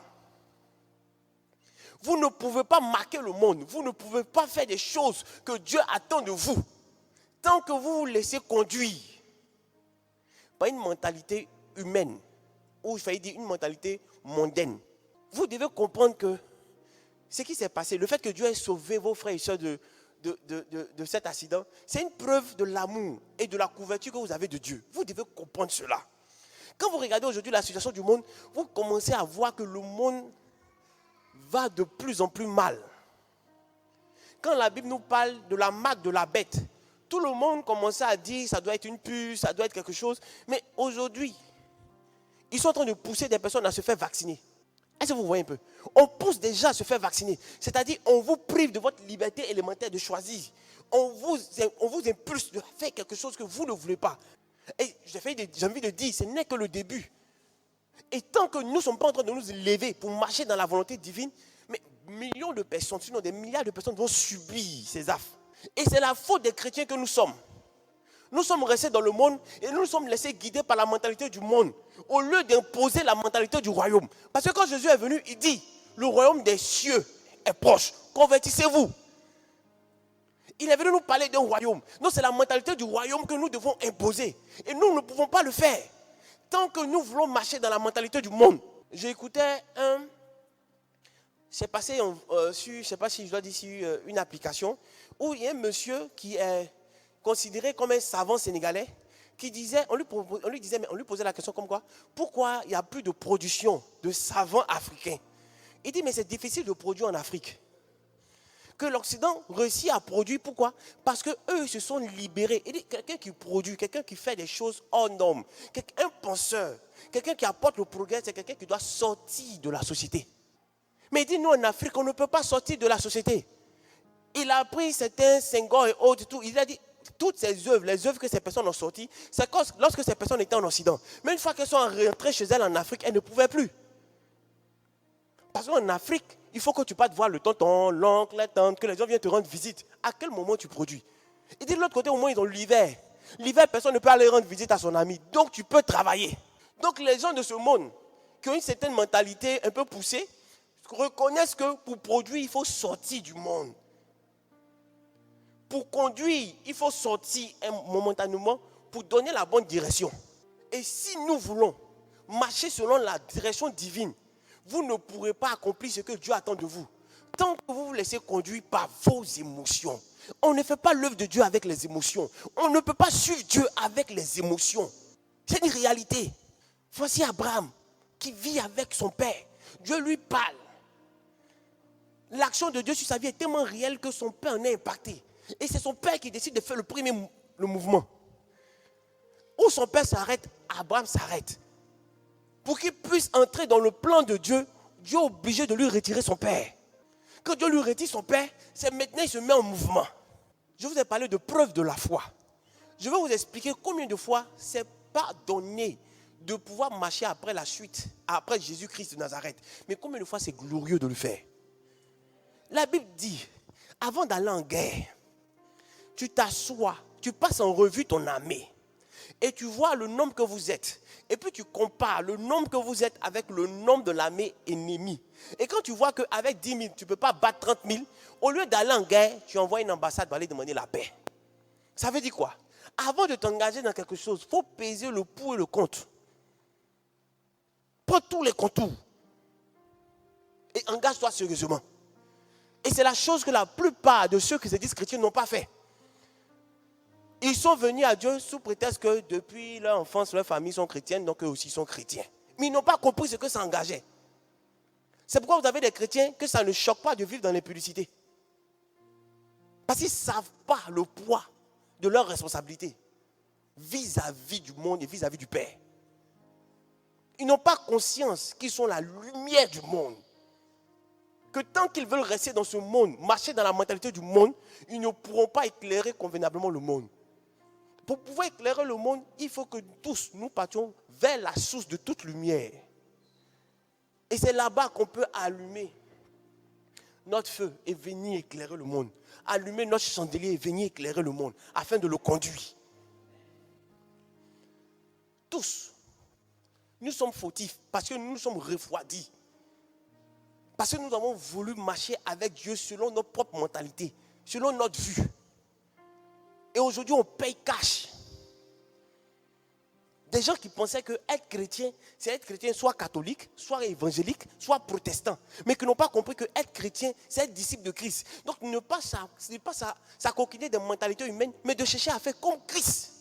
[SPEAKER 7] Vous ne pouvez pas marquer le monde. Vous ne pouvez pas faire des choses que Dieu attend de vous. Tant que vous vous laissez conduire par une mentalité humaine, ou il fallait dire une mentalité mondaine. Vous devez comprendre que ce qui s'est passé, le fait que Dieu ait sauvé vos frères et soeurs de cet accident, c'est une preuve de l'amour et de la couverture que vous avez de Dieu. Vous devez comprendre cela. Quand vous regardez aujourd'hui la situation du monde, vous commencez à voir que le monde va de plus en plus mal. Quand la Bible nous parle de la marque de la bête, tout le monde commençait à dire ça doit être une puce, ça doit être quelque chose. Mais aujourd'hui, ils sont en train de pousser des personnes à se faire vacciner. Est-ce que vous voyez un peu? On pousse déjà à se faire vacciner. C'est-à-dire, on vous prive de votre liberté élémentaire de choisir. On vous impulse de faire quelque chose que vous ne voulez pas. Et j'ai envie de dire, ce n'est que le début. Et tant que nous ne sommes pas en train de nous lever pour marcher dans la volonté divine, mais millions de personnes, sinon des milliards de personnes vont subir ces affres. Et c'est la faute des chrétiens que nous sommes. Nous sommes restés dans le monde et nous nous sommes laissés guider par la mentalité du monde au lieu d'imposer la mentalité du royaume. Parce que quand Jésus est venu, il dit, le royaume des cieux est proche. Convertissez-vous. Il est venu nous parler d'un royaume. Non, c'est la mentalité du royaume que nous devons imposer. Et nous ne pouvons pas le faire. Tant que nous voulons marcher dans la mentalité du monde. J'ai écouté c'est passé sur, je ne sais pas si je dois dire sur une application, où il y a un monsieur qui est considéré comme un savant sénégalais, qui disait, on lui posait la question comme quoi, pourquoi il n'y a plus de production de savants africains? Il dit, mais c'est difficile de produire en Afrique. Que l'Occident réussit à produire, pourquoi? Parce qu'eux se sont libérés. Il dit, quelqu'un qui produit, quelqu'un qui fait des choses hors normes, un penseur, quelqu'un qui apporte le progrès, c'est quelqu'un qui doit sortir de la société. Mais il dit, nous en Afrique, on ne peut pas sortir de la société. Il a pris certains Senghor et autres, tout. Il a dit, toutes ces œuvres, les œuvres que ces personnes ont sorties, c'est lorsque ces personnes étaient en Occident. Mais une fois qu'elles sont rentrées chez elles en Afrique, elles ne pouvaient plus. Parce qu'en Afrique, il faut que tu partes voir le tonton, l'oncle, la tante, que les gens viennent te rendre visite. À quel moment tu produis? Il dit de l'autre côté, au moins, ils ont l'hiver. L'hiver, personne ne peut aller rendre visite à son ami. Donc, tu peux travailler. Donc, les gens de ce monde, qui ont une certaine mentalité un peu poussée, reconnaissent que pour produire, il faut sortir du monde. Pour conduire, il faut sortir momentanément pour donner la bonne direction. Et si nous voulons marcher selon la direction divine, vous ne pourrez pas accomplir ce que Dieu attend de vous. Tant que vous vous laissez conduire par vos émotions. On ne fait pas l'œuvre de Dieu avec les émotions. On ne peut pas suivre Dieu avec les émotions. C'est une réalité. Voici Abraham qui vit avec son père. Dieu lui parle. L'action de Dieu sur sa vie est tellement réelle que son père en est impacté. Et c'est son père qui décide de faire le mouvement. Où son père s'arrête, Abraham s'arrête. Pour qu'il puisse entrer dans le plan de Dieu, Dieu est obligé de lui retirer son père. Quand Dieu lui retire son père, c'est maintenant il se met en mouvement. Je vous ai parlé de preuve de la foi. Je vais vous expliquer combien de fois c'est pas donné de pouvoir marcher après la suite, après Jésus-Christ de Nazareth. Mais combien de fois c'est glorieux de le faire. La Bible dit, avant d'aller en guerre, tu t'assois, tu passes en revue ton armée et tu vois le nombre que vous êtes. Et puis tu compares le nombre que vous êtes avec le nombre de l'armée ennemie. Et quand tu vois qu'avec 10 000, tu ne peux pas battre 30 000, au lieu d'aller en guerre, tu envoies une ambassade pour aller demander la paix. Ça veut dire quoi? Avant de t'engager dans quelque chose, il faut peser le pour et le contre. Prends tous les contours. Et engage-toi sérieusement. Et c'est la chose que la plupart de ceux qui se disent chrétiens n'ont pas fait. Ils sont venus à Dieu sous prétexte que depuis leur enfance, leur famille sont chrétiennes, donc eux aussi sont chrétiens. Mais ils n'ont pas compris ce que ça engageait. C'est pourquoi vous avez des chrétiens que ça ne choque pas de vivre dans l'impudicité. Parce qu'ils ne savent pas le poids de leur responsabilité vis-à-vis du monde et vis-à-vis du Père. Ils n'ont pas conscience qu'ils sont la lumière du monde. Que tant qu'ils veulent rester dans ce monde, marcher dans la mentalité du monde, ils ne pourront pas éclairer convenablement le monde. Pour pouvoir éclairer le monde, il faut que tous nous partions vers la source de toute lumière. Et c'est là-bas qu'on peut allumer notre feu et venir éclairer le monde. Allumer notre chandelier et venir éclairer le monde afin de le conduire. Tous, nous sommes fautifs parce que nous nous sommes refroidis. Parce que nous avons voulu marcher avec Dieu selon notre propre mentalité, selon notre vue. Et aujourd'hui, on paye cash. Des gens qui pensaient que être chrétien, c'est être chrétien soit catholique, soit évangélique, soit protestant. Mais qui n'ont pas compris que être chrétien, c'est être disciple de Christ. Donc, ne pas s'acoquiner des mentalités humaines, mais de chercher à faire comme Christ.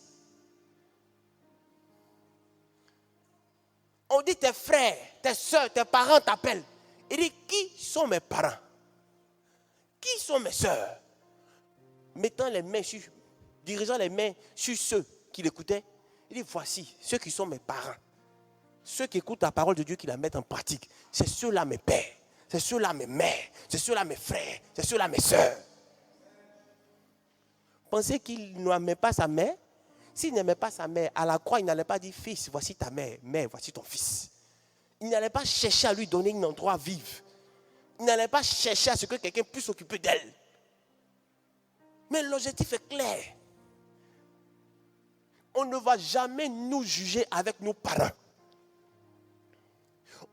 [SPEAKER 7] On dit tes frères, tes soeurs, tes parents t'appellent. Il dit, qui sont mes parents? Qui sont mes soeurs? Mettant les mains sur, dirigeant les mains sur ceux qui l'écoutaient, il dit, voici ceux qui sont mes parents. Ceux qui écoutent la parole de Dieu, qui la mettent en pratique. C'est ceux-là mes pères, c'est ceux-là mes mères, c'est ceux-là mes frères, c'est ceux-là mes soeurs. Pensez qu'il n'aimait pas sa mère? S'il n'aimait pas sa mère, à la croix, il n'allait pas dire, fils, voici ta mère, mère, voici ton fils. Il n'allait pas chercher à lui donner un endroit à vivre. Il n'allait pas chercher à ce que quelqu'un puisse s'occuper d'elle. Mais l'objectif est clair. On ne va jamais nous juger avec nos parents.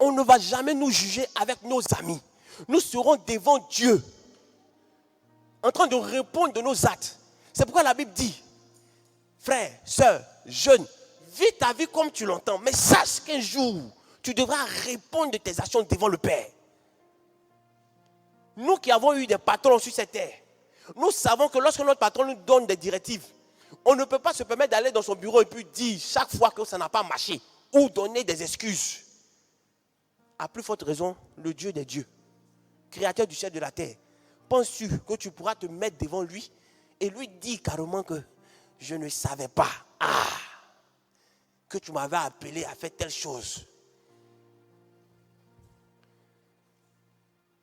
[SPEAKER 7] On ne va jamais nous juger avec nos amis. Nous serons devant Dieu, en train de répondre de nos actes. C'est pourquoi la Bible dit, frère, soeur, jeune, vis ta vie comme tu l'entends, mais sache qu'un jour, tu devras répondre de tes actions devant le Père. Nous qui avons eu des patrons sur cette terre, nous savons que lorsque notre patron nous donne des directives, on ne peut pas se permettre d'aller dans son bureau et puis dire chaque fois que ça n'a pas marché ou donner des excuses. À plus forte raison, le Dieu des dieux, créateur du ciel et de la terre, penses-tu que tu pourras te mettre devant lui et lui dire carrément que je ne savais pas que tu m'avais appelé à faire telle chose?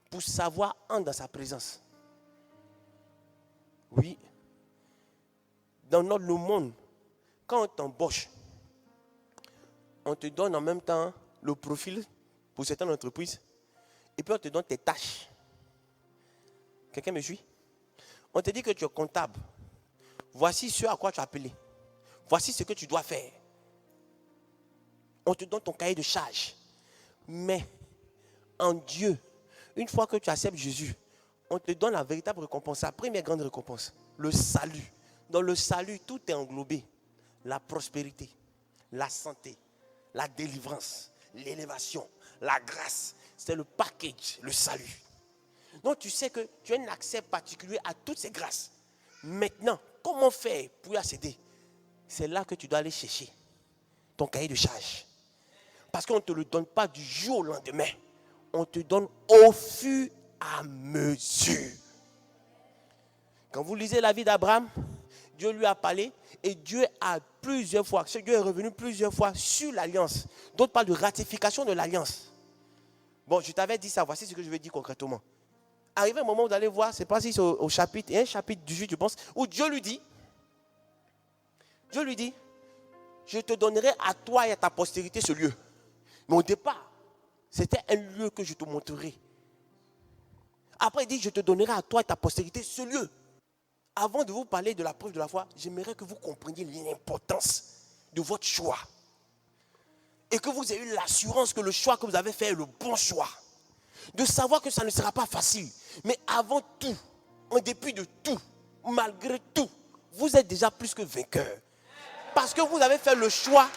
[SPEAKER 7] Pour savoir, entre dans sa présence. Oui. Dans notre monde, quand on t'embauche, on te donne en même temps le profil pour certaines entreprises et puis on te donne tes tâches. Quelqu'un me suit? On te dit que tu es comptable. Voici ce à quoi tu es appelé. Voici ce que tu dois faire. On te donne ton cahier de charge. Mais en Dieu, une fois que tu acceptes Jésus, on te donne la véritable récompense, la première grande récompense, le salut. Dans le salut, tout est englobé. La prospérité, la santé, la délivrance, l'élévation, la grâce. C'est le package, le salut. Donc tu sais que tu as un accès particulier à toutes ces grâces. Maintenant, comment faire pour y accéder? C'est là que tu dois aller chercher ton cahier de charge. Parce qu'on ne te le donne pas du jour au lendemain. On te donne au fur et à mesure. Quand vous lisez la vie d'Abraham, Dieu lui a parlé et Dieu a plusieurs fois, Dieu est revenu plusieurs fois sur l'alliance. D'autres parlent de ratification de l'alliance. Bon, je t'avais dit ça, voici ce que je vais dire concrètement. Arrivé un moment où vous allez voir, c'est pas si c'est au chapitre, il y a un chapitre 18, je pense, où Dieu lui dit, je te donnerai à toi et à ta postérité ce lieu. Mais au départ, c'était un lieu que je te montrerai. Après, il dit, je te donnerai à toi et ta postérité ce lieu. Avant de vous parler de la preuve de la foi, j'aimerais que vous compreniez l'importance de votre choix. Et que vous ayez eu l'assurance que le choix que vous avez fait est le bon choix. De savoir que ça ne sera pas facile. Mais avant tout, en dépit de tout, malgré tout, vous êtes déjà plus que vainqueur. Parce que vous avez fait le choix.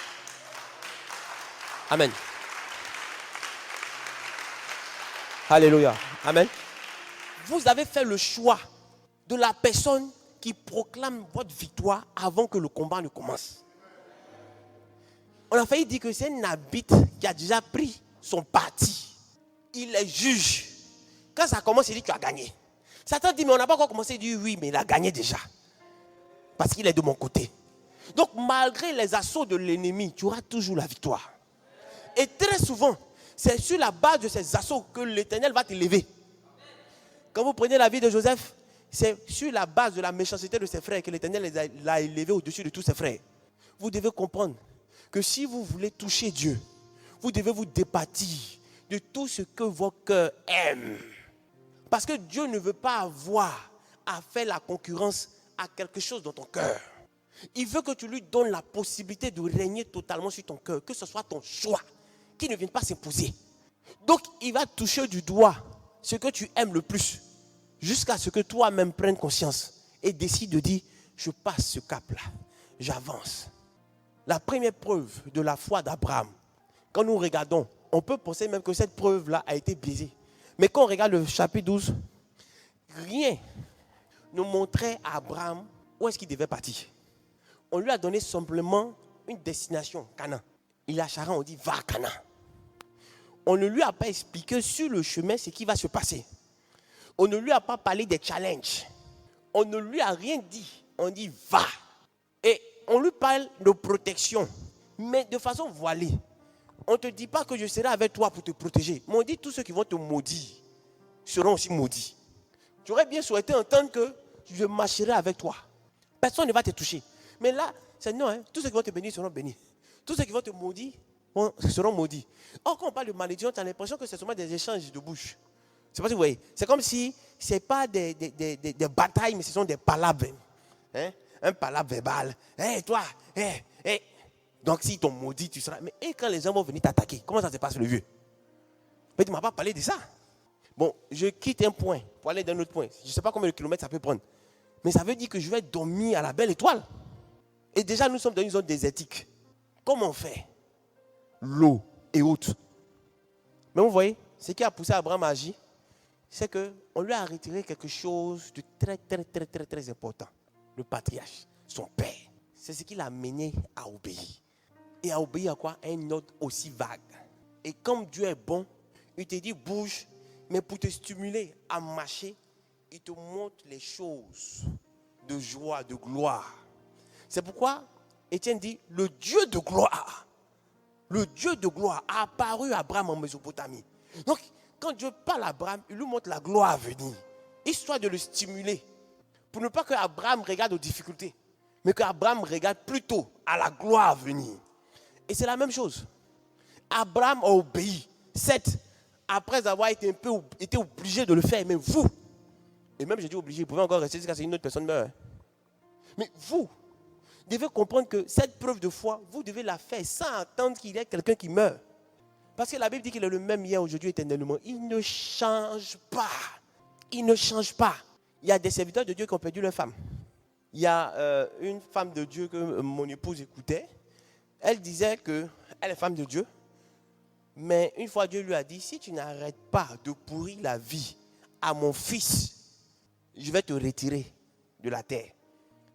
[SPEAKER 7] Amen. Alléluia. Amen. Vous avez fait le choix de la personne qui proclame votre victoire avant que le combat ne commence. On a failli dire que c'est un habit qui a déjà pris son parti. Il est juge. Quand ça commence, il dit que tu as gagné. Satan dit, mais on n'a pas encore commencé, il dit oui, mais il a gagné déjà. Parce qu'il est de mon côté. Donc malgré les assauts de l'ennemi, tu auras toujours la victoire. Et très souvent, c'est sur la base de ces assauts que l'Éternel va t'élever. Quand vous prenez la vie de Joseph, c'est sur la base de la méchanceté de ses frères que l'Éternel l'a élevé au-dessus de tous ses frères. Vous devez comprendre que si vous voulez toucher Dieu, vous devez vous départir de tout ce que vos cœurs aiment. Parce que Dieu ne veut pas avoir à faire la concurrence à quelque chose dans ton cœur. Il veut que tu lui donnes la possibilité de régner totalement sur ton cœur, que ce soit ton choix, qui ne vienne pas s'imposer. Donc, il va toucher du doigt ce que tu aimes le plus, jusqu'à ce que toi-même prennes conscience et décides de dire, je passe ce cap-là, j'avance. La première preuve de la foi d'Abraham, quand nous regardons, on peut penser même que cette preuve-là a été biaisée. Mais quand on regarde le chapitre 12, rien ne montrait à Abraham où est-ce qu'il devait partir. On lui a donné simplement une destination, Canaan. Il est à Charan, on dit va à Canaan. on ne lui a pas expliqué sur le chemin ce qui va se passer. On ne lui a pas parlé des challenges. On ne lui a rien dit. On dit va. Et on lui parle de protection, mais de façon voilée. On ne te dit pas que je serai avec toi pour te protéger. Mais on dit tous ceux qui vont te maudire seront aussi maudits. Tu aurais bien souhaité entendre que je marcherai avec toi. Personne ne va te toucher. Mais là, c'est non. Hein. Tous ceux qui vont te bénir seront bénis. Tous ceux qui vont te maudire seront maudits. Or, quand on parle de malédiction, tu as l'impression que c'est seulement des échanges de bouche. C'est pas si vous voyez. C'est comme si ce n'est pas des batailles, mais ce sont des palabres. Hein? Un palabre verbal. Hé, toi, hé. Donc, si ton maudit, tu seras. Mais et quand les gens vont venir t'attaquer, comment ça se passe, le vieux? Mais tu ne m'as pas parlé de ça. Bon, je quitte un point pour aller d'un autre point. Je ne sais pas combien de kilomètres ça peut prendre. Mais ça veut dire que je vais dormir à la belle étoile. Et déjà, nous sommes dans une zone désertique. Comment on fait? L'eau est haute. Mais vous voyez, ce qui a poussé Abraham à agir, c'est qu'on lui a retiré quelque chose de très important. Le patriarche, son père. C'est ce qui l'a mené à obéir. Et à obéir à quoi? À un ordre aussi vague. Et comme Dieu est bon, il te dit bouge, mais pour te stimuler à marcher, il te montre les choses de joie, de gloire. C'est pourquoi Étienne dit, le Dieu de gloire a apparu à Abraham en Mésopotamie. Donc, quand Dieu parle à Abraham, il lui montre la gloire à venir, histoire de le stimuler. Pour ne pas que Abraham regarde aux difficultés, mais qu'Abraham regarde plutôt à la gloire à venir. Et c'est la même chose. Abraham a obéi. Certes, après avoir été obligé de le faire, mais vous, et même j'ai dit obligé, vous pouvez encore rester jusqu'à ce qu'une autre personne meure. Mais vous devez comprendre que cette preuve de foi, vous devez la faire sans attendre qu'il y ait quelqu'un qui meurt. Parce que la Bible dit qu'il est le même hier, aujourd'hui, éternellement. Il ne change pas. Il ne change pas. Il y a des serviteurs de Dieu qui ont perdu leur femme. Il y a une femme de Dieu que mon épouse écoutait. Elle disait qu'elle est femme de Dieu. Mais une fois Dieu lui a dit, si tu n'arrêtes pas de pourrir la vie à mon fils, je vais te retirer de la terre.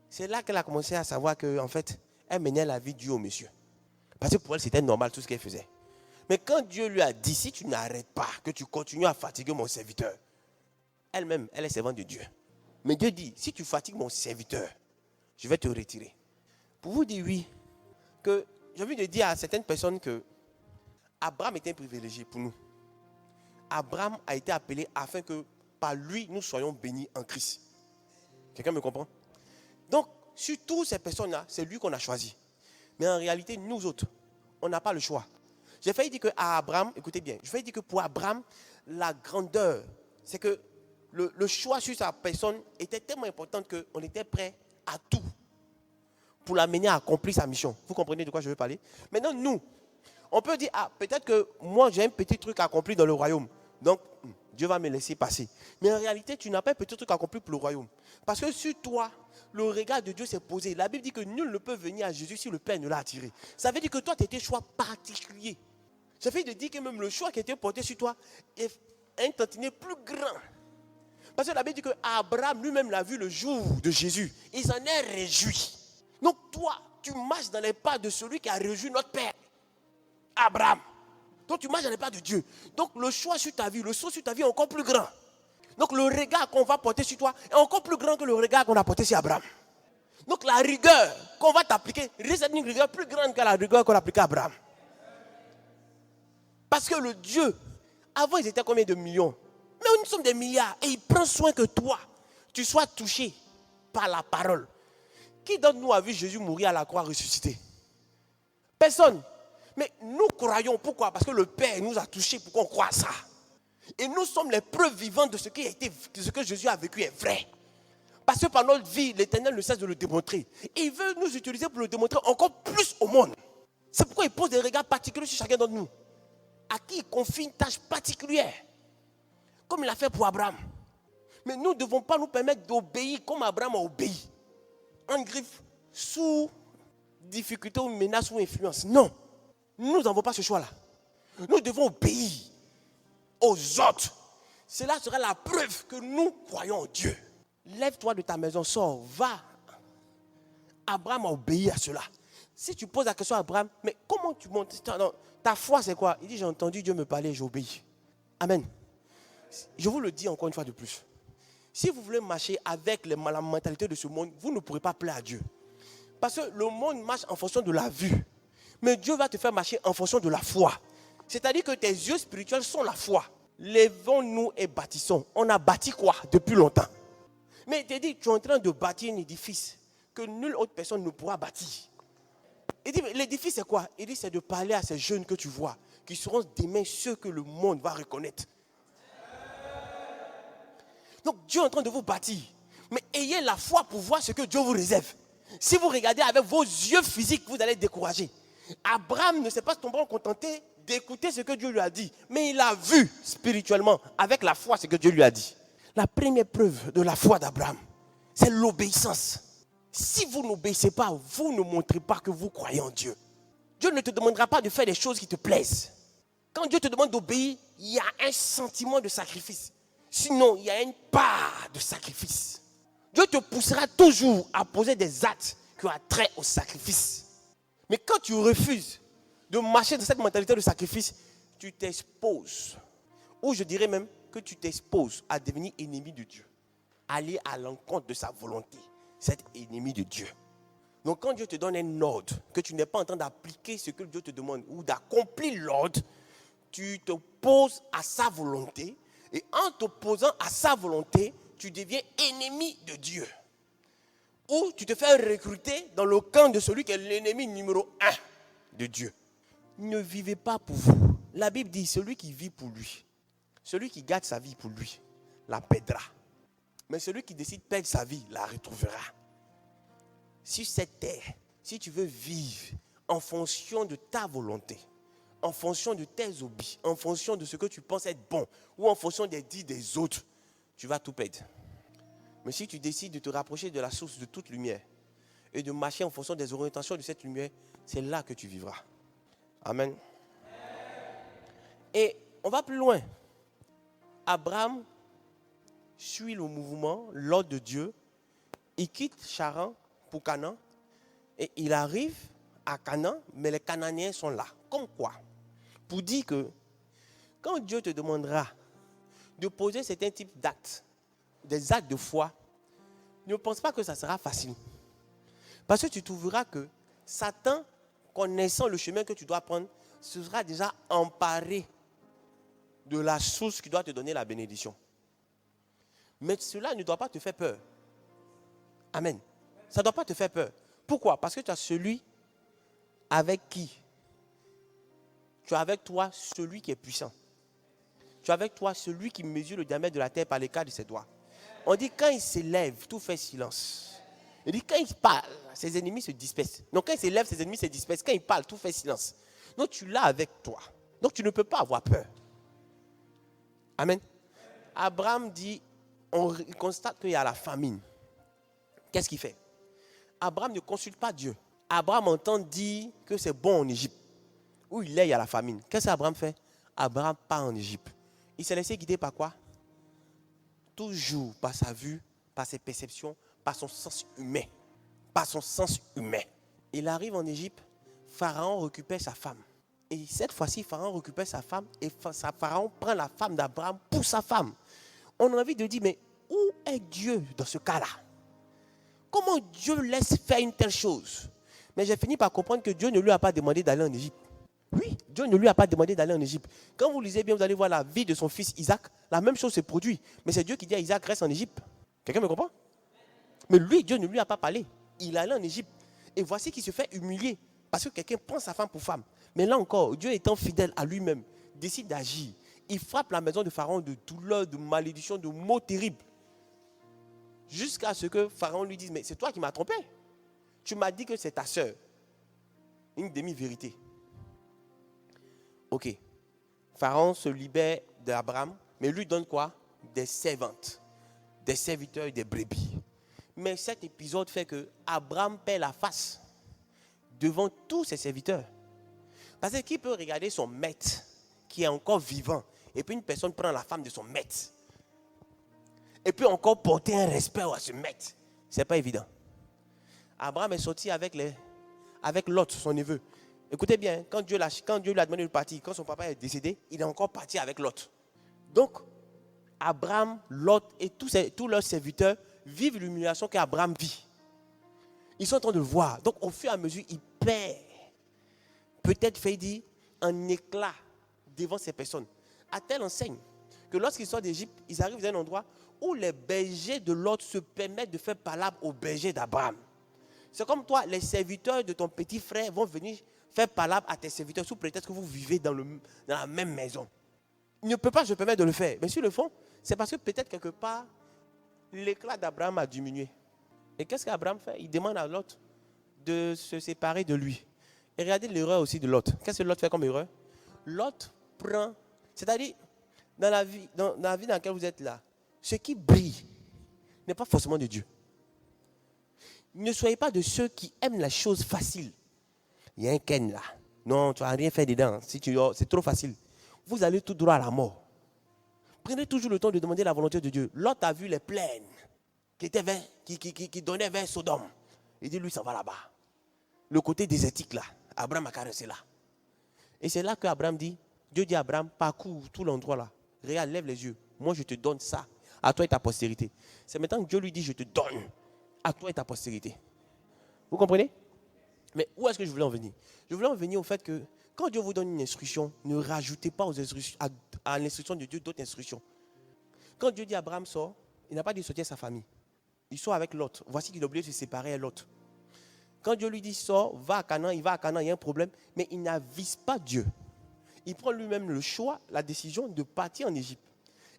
[SPEAKER 7] C'est là qu'elle a commencé à savoir qu'en fait, elle menait la vie Dieu au monsieur. Parce que pour elle, c'était normal tout ce qu'elle faisait. Mais quand Dieu lui a dit, si tu n'arrêtes pas, que tu continues à fatiguer mon serviteur, elle-même, elle est servante de Dieu. Mais Dieu dit, si tu fatigues mon serviteur, je vais te retirer. Pour vous dire oui, que j'ai envie de dire à certaines personnes que Abraham était un privilégié pour nous. Abraham a été appelé afin que par lui, nous soyons bénis en Christ. Quelqu'un me comprend? Donc, sur toutes ces personnes-là, c'est lui qu'on a choisi. Mais en réalité, nous autres, on n'a pas le choix. J'ai failli dire qu'à Abraham, écoutez bien, j'ai failli dire que pour Abraham, la grandeur, c'est que le choix sur sa personne était tellement important qu'on était prêt à tout pour l'amener à accomplir sa mission. Vous comprenez de quoi je veux parler? Maintenant, nous, on peut dire, peut-être que moi, j'ai un petit truc à accomplir dans le royaume. Donc, Dieu va me laisser passer. Mais en réalité, tu n'as pas un petit truc à accomplir pour le royaume. Parce que sur toi, le regard de Dieu s'est posé. La Bible dit que nul ne peut venir à Jésus si le Père ne l'a attiré. Ça veut dire que toi, tu étais un choix particulier. Ça fait de dire que même le choix qui était porté sur toi est un tantinet plus grand. Parce que la Bible dit que Abraham lui-même l'a vu le jour de Jésus. Il s'en est réjoui. Donc toi, tu marches dans les pas de celui qui a réjoui notre Père, Abraham. Donc tu marches dans les pas de Dieu. Donc le choix sur ta vie, le saut sur ta vie est encore plus grand. Donc le regard qu'on va porter sur toi est encore plus grand que le regard qu'on a porté sur Abraham. Donc la rigueur qu'on va t'appliquer risque d'être une rigueur plus grande que la rigueur qu'on a appliquée à Abraham. Parce que le Dieu, avant ils étaient combien de millions? Mais nous sommes des milliards. Et il prend soin que toi, tu sois touché par la parole. Qui d'entre nous a vu Jésus mourir à la croix ressuscité? Personne. Mais nous croyons. Pourquoi? Parce que le Père nous a touchés pour qu'on croie ça. Et nous sommes les preuves vivantes de ce que Jésus a vécu est vrai. Parce que par notre vie, l'Éternel ne cesse de le démontrer. Et il veut nous utiliser pour le démontrer encore plus au monde. C'est pourquoi il pose des regards particuliers sur chacun d'entre nous. À qui il confie une tâche particulière. Comme il a fait pour Abraham. Mais nous ne devons pas nous permettre d'obéir comme Abraham a obéi. En griffe, sous difficulté ou menace ou influence. Non. Nous n'avons pas ce choix-là. Nous devons obéir aux autres. Cela sera la preuve que nous croyons en Dieu. Lève-toi de ta maison, sors, va. Abraham a obéi à cela. Si tu poses la question à Abraham, mais comment tu montes? Ta foi c'est quoi? Il dit, j'ai entendu Dieu me parler, j'ai obéi. Amen. Je vous le dis encore une fois de plus. Si vous voulez marcher avec la mentalité de ce monde, vous ne pourrez pas plaire à Dieu. Parce que le monde marche en fonction de la vue. Mais Dieu va te faire marcher en fonction de la foi. C'est-à-dire que tes yeux spirituels sont la foi. Lèvons-nous et bâtissons. On a bâti quoi depuis longtemps? Mais il te dit, tu es en train de bâtir un édifice que nulle autre personne ne pourra bâtir. Il dit, l'édifice c'est quoi? Il dit, c'est de parler à ces jeunes que tu vois, qui seront demain ceux que le monde va reconnaître. Donc Dieu est en train de vous bâtir. Mais ayez la foi pour voir ce que Dieu vous réserve. Si vous regardez avec vos yeux physiques, vous allez être découragé. Abraham ne s'est pas tombé contenté d'écouter ce que Dieu lui a dit. Mais il a vu spirituellement, avec la foi, ce que Dieu lui a dit. La première preuve de la foi d'Abraham, c'est l'obéissance. Si vous n'obéissez pas, vous ne montrez pas que vous croyez en Dieu. Dieu ne te demandera pas de faire des choses qui te plaisent. Quand Dieu te demande d'obéir, il y a un sentiment de sacrifice. Sinon, il y a une part de sacrifice. Dieu te poussera toujours à poser des actes qui ont trait au sacrifice. Mais quand tu refuses de marcher dans cette mentalité de sacrifice, tu t'exposes. Ou je dirais même que tu t'exposes à devenir ennemi de Dieu. Aller à l'encontre de sa volonté, c'est ennemi de Dieu. Donc quand Dieu te donne un ordre, que tu n'es pas en train d'appliquer ce que Dieu te demande ou d'accomplir l'ordre, tu t'opposes à sa volonté. Et en t'opposant à sa volonté, tu deviens ennemi de Dieu. Ou tu te fais recruter dans le camp de celui qui est l'ennemi numéro 1 de Dieu. Ne vivez pas pour vous. La Bible dit, celui qui vit pour lui, celui qui garde sa vie pour lui, la perdra. Mais celui qui décide de perdre sa vie, la retrouvera. Sur cette terre, si tu veux vivre en fonction de ta volonté, en fonction de tes hobbies, en fonction de ce que tu penses être bon, ou en fonction des dits des autres, tu vas tout perdre. Mais si tu décides de te rapprocher de la source de toute lumière et de marcher en fonction des orientations de cette lumière, c'est là que tu vivras. Amen. Et on va plus loin. Abraham suit le mouvement, l'ordre de Dieu. Il quitte Charan pour Canaan et il arrive à Canaan, mais les Cananéens sont là. Comme quoi? Pour dire que quand Dieu te demandera de poser certains types d'actes, des actes de foi, ne pense pas que ça sera facile. Parce que tu trouveras que Satan, connaissant le chemin que tu dois prendre, sera déjà emparé de la source qui doit te donner la bénédiction. Mais cela ne doit pas te faire peur. Amen. Ça ne doit pas te faire peur. Pourquoi? Parce que tu as celui avec qui? Tu as avec toi celui qui est puissant. Tu as avec toi celui qui mesure le diamètre de la terre par l'écart de ses doigts. On dit quand il s'élève, tout fait silence. Il dit quand il parle, ses ennemis se dispersent. Donc quand il s'élève, ses ennemis se dispersent. Quand il parle, tout fait silence. Donc tu l'as avec toi. Donc tu ne peux pas avoir peur. Amen. Abraham dit, on constate qu'il y a la famine. Qu'est-ce qu'il fait? Abraham ne consulte pas Dieu. Abraham entend dire que c'est bon en Égypte. Où il est, il y a la famine. Qu'est-ce qu'Abraham fait? Abraham part en Égypte. Il s'est laissé guider par quoi? Toujours par sa vue, par ses perceptions, par son sens humain. Par son sens humain. Il arrive en Égypte, Pharaon récupère sa femme. Et cette fois-ci, Pharaon récupère sa femme et Pharaon prend la femme d'Abraham pour sa femme. On a envie de dire, mais où est Dieu dans ce cas-là? Comment Dieu laisse faire une telle chose? Mais j'ai fini par comprendre que Dieu ne lui a pas demandé d'aller en Égypte. Oui, Dieu ne lui a pas demandé d'aller en Égypte. Quand vous lisez bien, vous allez voir la vie de son fils Isaac. La même chose se produit. Mais c'est Dieu qui dit à Isaac, reste en Égypte. Quelqu'un me comprend? Mais lui, Dieu ne lui a pas parlé. Il allait en Égypte. Et voici qu'il se fait humilier. Parce que quelqu'un prend sa femme pour femme. Mais là encore, Dieu étant fidèle à lui-même, décide d'agir. Il frappe la maison de Pharaon de douleur, de malédiction, de mots terribles. Jusqu'à ce que Pharaon lui dise, mais c'est toi qui m'as trompé. Tu m'as dit que c'est ta sœur. Une demi-vérité. Ok. Pharaon se libère d'Abraham, mais lui donne quoi? Des servantes, des serviteurs et des brebis. Mais cet épisode fait que Abraham perd la face devant tous ses serviteurs. Parce que qui peut regarder son maître qui est encore vivant et puis une personne prend la femme de son maître et puis encore porter un respect à ce maître? Ce n'est pas évident. Abraham est sorti avec avec Lot, son neveu. Écoutez bien, quand Dieu lui a demandé de partir, quand son papa est décédé, il est encore parti avec Lot. Donc, Abraham, Lot et tous leurs serviteurs vivent l'humiliation qu'Abraham vit. Ils sont en train de le voir. Donc, au fur et à mesure, il perd. Peut-être fait dire un éclat devant ces personnes. À telle enseigne que lorsqu'ils sortent d'Égypte, ils arrivent dans un endroit où les bergers de Lot se permettent de faire palabre aux bergers d'Abraham. C'est comme toi, les serviteurs de ton petit frère vont venir faire palabre à tes serviteurs sous prétexte que vous vivez dans la même maison. Ils ne peuvent pas se permettre de le faire. Mais s'ils le font, c'est parce que peut-être quelque part, l'éclat d'Abraham a diminué. Et qu'est-ce qu'Abraham fait? Il demande à Lot de se séparer de lui. Et regardez l'erreur aussi de Lot. Qu'est-ce que Lot fait comme erreur? Lot prend, c'est-à-dire dans la vie dans laquelle vous êtes là, ce qui brille n'est pas forcément de Dieu. Ne soyez pas de ceux qui aiment la chose facile. Il y a un Ken là. Non, tu n'as rien fait dedans. C'est trop facile. Vous allez tout droit à la mort. Prenez toujours le temps de demander la volonté de Dieu. Lot a vu les plaines qui donnaient vers Sodome. Il dit, lui, ça va là-bas. Le côté désertique là. Abraham a caressé là. Et c'est là qu'Abraham dit, Dieu dit à Abraham, parcours tout l'endroit là. Regarde, lève les yeux. Moi, je te donne ça. À toi et ta postérité. C'est maintenant que Dieu lui dit, je te donne. À toi et ta postérité. Vous comprenez? Mais où est-ce que je voulais en venir? Je voulais en venir au fait que quand Dieu vous donne une instruction, ne rajoutez pas à l'instruction de Dieu d'autres instructions. Quand Dieu dit à Abraham sort, il n'a pas dit sortir sa famille. Il sort avec Lot. Voici qu'il est obligé de se séparer à Lot. Quand Dieu lui dit sort, va à Canaan, il va à Canaan, il y a un problème. Mais il n'avise pas Dieu. Il prend lui-même le choix, la décision de partir en Égypte.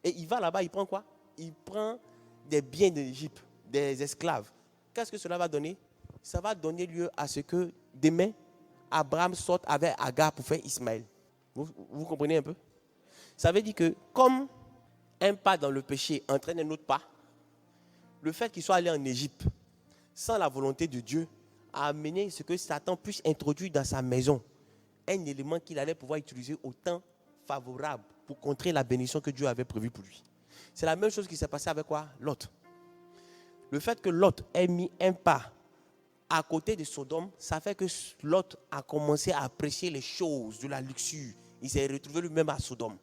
[SPEAKER 7] Et il va là-bas, il prend quoi? Il prend des biens de l'Égypte, des esclaves. Qu'est-ce que cela va donner? Ça va donner lieu à ce que demain, Abraham sorte avec Agar pour faire Ismaël. Vous comprenez un peu? Ça veut dire que comme un pas dans le péché entraîne un autre pas, le fait qu'il soit allé en Égypte sans la volonté de Dieu a amené ce que Satan puisse introduire dans sa maison, un élément qu'il allait pouvoir utiliser au temps favorable pour contrer la bénédiction que Dieu avait prévue pour lui. C'est la même chose qui s'est passé avec quoi? Lot. Le fait que Lot ait mis un pas à côté de Sodome, ça fait que Lot a commencé à apprécier les choses de la luxure. Il s'est retrouvé lui-même à Sodome.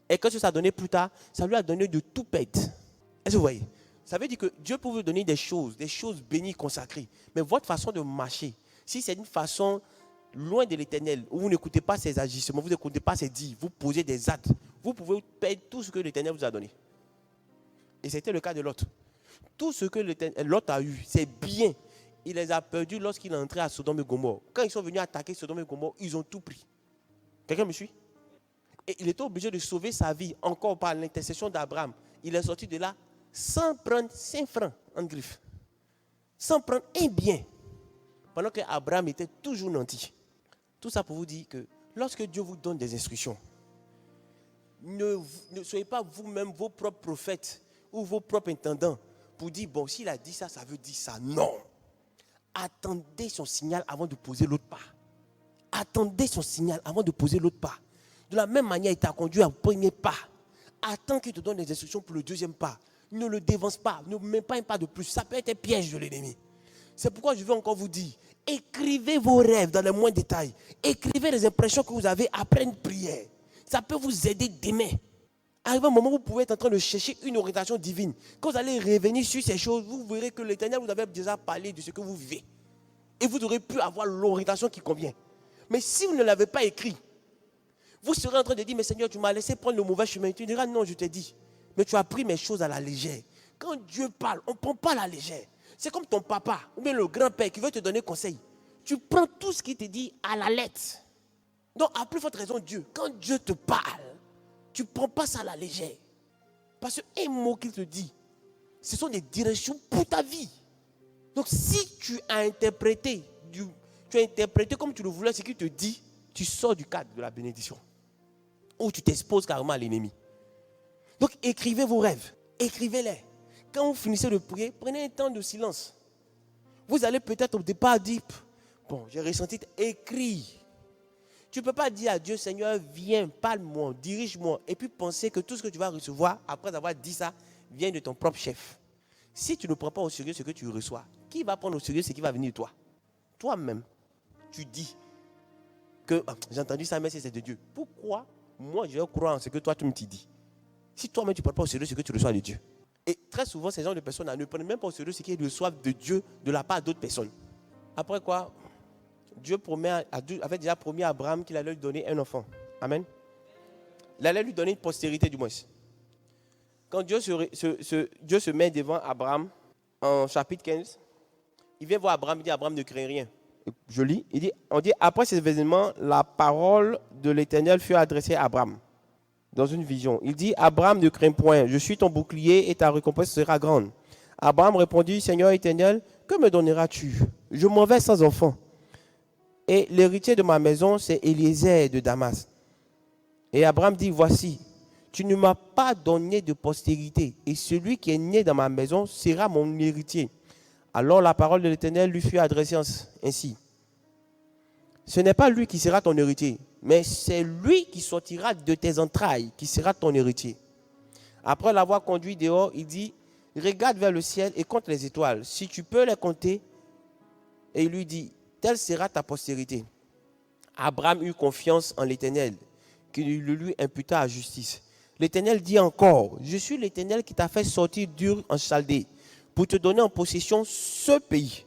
[SPEAKER 7] Et qu'est-ce que ça a donné plus tard? Ça lui a donné de tout pète. Est-ce que vous voyez? Ça veut dire que Dieu peut vous donner des choses bénies, consacrées. Mais votre façon de marcher, si c'est une façon loin de l'Éternel, où vous n'écoutez pas ses agissements, vous n'écoutez pas ses dits, vous posez des actes, vous pouvez perdre tout ce que l'Éternel vous a donné. Et c'était le cas de Lot. Tout ce que Lot a eu, c'est bien. Il les a perdus lorsqu'il est entré à Sodome et Gomorrhe. Quand ils sont venus attaquer Sodome et Gomorrhe, ils ont tout pris. Quelqu'un me suit? Et il était obligé de sauver sa vie, encore par l'intercession d'Abraham. Il est sorti de là sans prendre 5 francs en griffe. Sans prendre un bien. Pendant qu'Abraham était toujours nanti. Tout ça pour vous dire que lorsque Dieu vous donne des instructions, ne soyez pas vous-même vos propres prophètes ou vos propres intendants pour dire, bon, s'il a dit ça, ça veut dire ça. Non. Attendez son signal avant de poser l'autre pas. Attendez son signal avant de poser l'autre pas. De la même manière, il t'a conduit au premier pas. Attends qu'il te donne des instructions pour le deuxième pas. Ne le dévance pas. Ne mets pas un pas de plus. Ça peut être un piège de l'ennemi. C'est pourquoi je veux encore vous dire, écrivez vos rêves dans les moindres détails. Écrivez les impressions que vous avez après une prière. Ça peut vous aider demain. Arrive un moment où vous pouvez être en train de chercher une orientation divine. Quand vous allez revenir sur ces choses, vous verrez que l'Éternel vous avait déjà parlé de ce que vous vivez. Et vous aurez pu avoir l'orientation qui convient. Mais si vous ne l'avez pas écrit, vous serez en train de dire, mais Seigneur, tu m'as laissé prendre le mauvais chemin. Tu diras, non, je t'ai dit. Mais tu as pris mes choses à la légère. Quand Dieu parle, on ne prend pas à la légère. C'est comme ton papa ou bien le grand-père qui veut te donner conseil. Tu prends tout ce qu'il te dit à la lettre. Donc, à plus forte raison, Dieu, quand Dieu te parle, tu ne prends pas ça à la légère. Parce qu'un mot qu'il te dit, ce sont des directions pour ta vie. Donc, si tu as interprété comme tu le voulais ce qu'il te dit, tu sors du cadre de la bénédiction. Ou tu t'exposes carrément à l'ennemi. Donc, écrivez vos rêves. Écrivez-les. Quand vous finissez de prier, prenez un temps de silence. Vous allez peut-être au départ dire, bon, j'ai ressenti, écris. Tu ne peux pas dire à Dieu, Seigneur, viens, parle-moi, dirige-moi. Et puis penser que tout ce que tu vas recevoir, après avoir dit ça, vient de ton propre chef. Si tu ne prends pas au sérieux ce que tu reçois, qui va prendre au sérieux ce qui va venir de toi? Toi-même. tu dis que j'ai entendu ça, mais c'est de Dieu. Pourquoi moi je vais croire en ce que toi tu me dis? Si toi-même tu ne prends pas au sérieux ce que tu reçois de Dieu. Et très souvent, ces gens de personnes ne prennent même pas au sérieux ce qu'ils reçoivent de Dieu de la part d'autres personnes. Après quoi, Dieu avait déjà promis à Abraham qu'il allait lui donner un enfant. Amen. Il allait lui donner une postérité du moins. Quand Dieu se met devant Abraham, en chapitre 15, il vient voir Abraham, il dit Abraham ne craint rien. Je lis, on dit après ces événements, la parole de l'Éternel fut adressée à Abraham dans une vision. Il dit Abraham ne crains point, je suis ton bouclier et ta récompense sera grande. Abraham répondit Seigneur Éternel, que me donneras-tu? Je m'en vais sans enfant. Et l'héritier de ma maison, c'est Eliezer de Damas. Et Abraham dit voici, tu ne m'as pas donné de postérité, et celui qui est né dans ma maison sera mon héritier. Alors la parole de l'Éternel lui fut adressée ainsi. Ce n'est pas lui qui sera ton héritier, mais c'est lui qui sortira de tes entrailles, qui sera ton héritier. Après l'avoir conduit dehors, il dit, regarde vers le ciel et compte les étoiles, si tu peux les compter. Et il lui dit, telle sera ta postérité. Abraham eut confiance en l'Éternel, qui le lui imputa à justice. L'Éternel dit encore, je suis l'Éternel qui t'a fait sortir d'Ur en Chaldée, pour te donner en possession ce pays.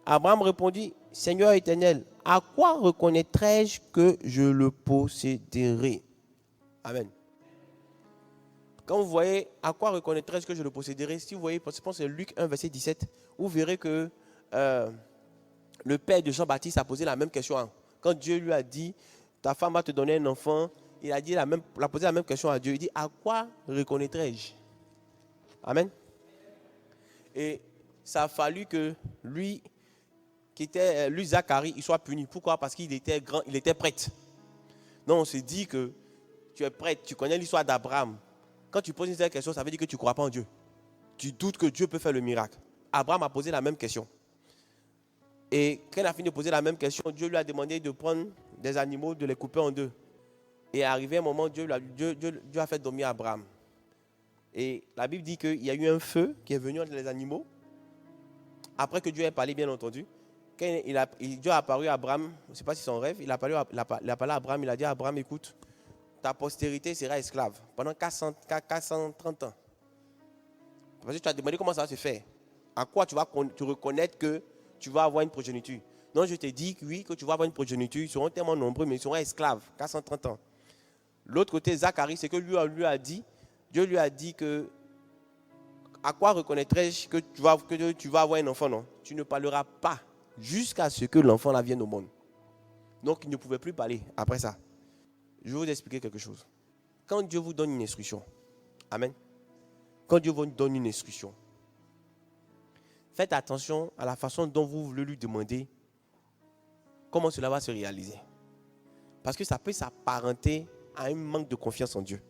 [SPEAKER 7] Abraham répondit, Seigneur Éternel, à quoi reconnaîtrai-je que je le posséderai? Amen. Quand vous voyez à quoi reconnaîtrai-je que je le posséderai, si vous voyez, je pense que c'est Luc 1, verset 17, vous verrez que le père de Jean-Baptiste a posé la même question. Quand Dieu lui a dit, ta femme va te donner un enfant, il a posé la même question à Dieu. Il dit, à quoi reconnaîtrai-je? Amen. Et ça a fallu que lui, Zacharie, il soit puni. Pourquoi? Parce qu'il était grand, il était prêtre. Non, on se dit que tu es prêtre, tu connais l'histoire d'Abraham. Quand tu poses une telle question, ça veut dire que tu ne crois pas en Dieu. Tu doutes que Dieu peut faire le miracle. Abraham a posé la même question. Et quand il a fini de poser la même question, Dieu lui a demandé de prendre des animaux, de les couper en deux. Et arrivé un moment, Dieu a fait dormir Abraham. Et la Bible dit qu'il y a eu un feu qui est venu entre les animaux. Après que Dieu ait parlé, bien entendu. Quand Dieu a apparu à Abraham, je ne sais pas si c'est son rêve, il a parlé à Abraham, il a dit à Abraham, écoute, ta postérité sera esclave pendant 430 ans. Parce que tu as demandé comment ça va se faire. À quoi tu vas reconnaître que tu vas avoir une progéniture? Non, je te dis que oui, que tu vas avoir une progéniture, ils seront tellement nombreux, mais ils seront esclaves, 430 ans. L'autre côté, Zacharie, c'est que lui a dit, Dieu lui a dit que à quoi reconnaîtrai-je que tu vas avoir un enfant? Non, tu ne parleras pas jusqu'à ce que l'enfant là vienne au monde. Donc il ne pouvait plus parler après ça. Je vais vous expliquer quelque chose. Quand Dieu vous donne une instruction, amen. Quand Dieu vous donne une instruction, faites attention à la façon dont vous voulez lui demander comment cela va se réaliser. Parce que ça peut s'apparenter à un manque de confiance en Dieu.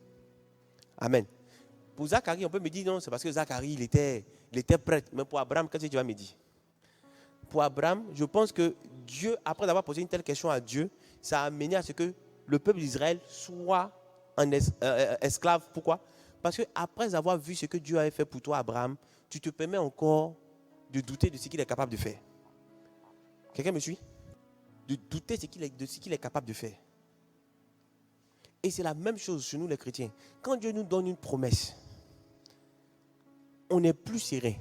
[SPEAKER 7] Amen. Pour Zacharie, on peut me dire non, c'est parce que Zacharie, il était prêtre. Mais pour Abraham, qu'est-ce que tu vas me dire? Pour Abraham, je pense que Dieu, après avoir posé une telle question à Dieu, ça a amené à ce que le peuple d'Israël soit en esclave. Pourquoi? Parce que après avoir vu ce que Dieu avait fait pour toi, Abraham, tu te permets encore de douter de ce qu'il est capable de faire. Quelqu'un me suit? De douter de ce qu'il est capable de faire. Et c'est la même chose chez nous les chrétiens. Quand Dieu nous donne une promesse, on est plus serein.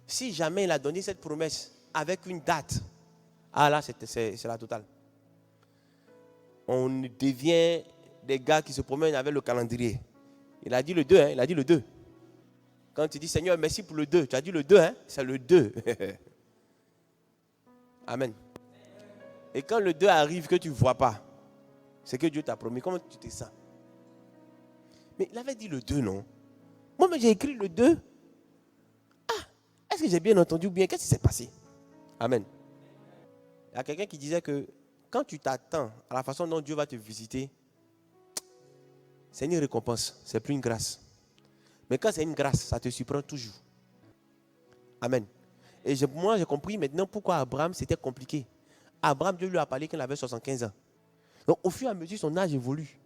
[SPEAKER 7] Si jamais il a donné cette promesse avec une date, ah là c'est la totale. On devient des gars qui se promènent avec le calendrier. Il a dit le 2, il a dit le 2. Quand tu dis Seigneur, merci pour le 2, tu as dit le 2, c'est le 2. Amen. Et quand le 2 arrive que tu ne vois pas, c'est que Dieu t'a promis. Comment tu te sens? Mais il avait dit le 2, non? Moi, j'ai écrit le 2. Ah, est-ce que j'ai bien entendu ou bien? Qu'est-ce qui s'est passé? Amen. Il y a quelqu'un qui disait que quand tu t'attends à la façon dont Dieu va te visiter, c'est une récompense, c'est plus une grâce. Mais quand c'est une grâce, ça te surprend toujours. Amen. Et moi, j'ai compris maintenant pourquoi Abraham, c'était compliqué. Abraham, Dieu lui a parlé quand il avait 75 ans. Donc, au fur et à mesure, son âge évolue.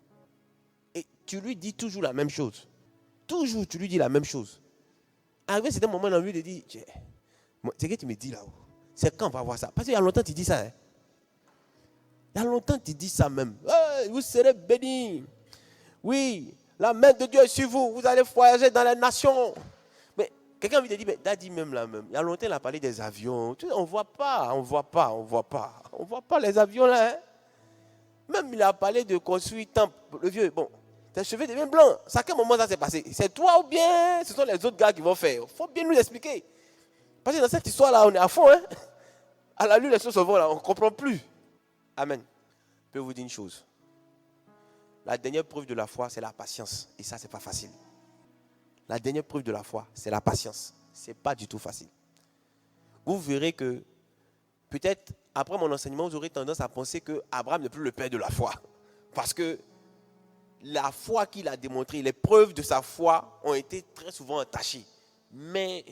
[SPEAKER 7] Et tu lui dis toujours la même chose. Toujours, tu lui dis la même chose. Arrivé, c'était un moment dans lui de dire, c'est ce que tu me dis là-haut. C'est quand on va voir ça? Parce qu'il y a longtemps, tu dis ça. Hein? Il y a longtemps, tu dis ça même. Hey, vous serez bénis. Oui, la main de Dieu est sur vous. Vous allez voyager dans les nations. Mais quelqu'un me dit, mais Daddy même là même. Il y a longtemps, il a parlé des avions. On ne voit pas, on ne voit pas, on ne voit pas. On ne voit pas les avions là. Hein? Même il a parlé de construire temple. Le vieux, bon, tes cheveux deviennent blancs. À quel moment ça s'est passé? C'est toi ou bien ce sont les autres gars qui vont faire? Il faut bien nous expliquer. Parce que dans cette histoire-là, on est à fond. Hein? À la lune, les choses se vont là, on ne comprend plus. Amen. Je peux vous dire une chose. La dernière preuve de la foi, c'est la patience. Et ça, ce n'est pas facile. La dernière preuve de la foi, c'est la patience. Ce n'est pas du tout facile. Vous verrez que, peut-être, après mon enseignement, vous aurez tendance à penser que Abraham n'est plus le père de la foi. Parce que la foi qu'il a démontrée, les preuves de sa foi ont été très souvent entachées. Mais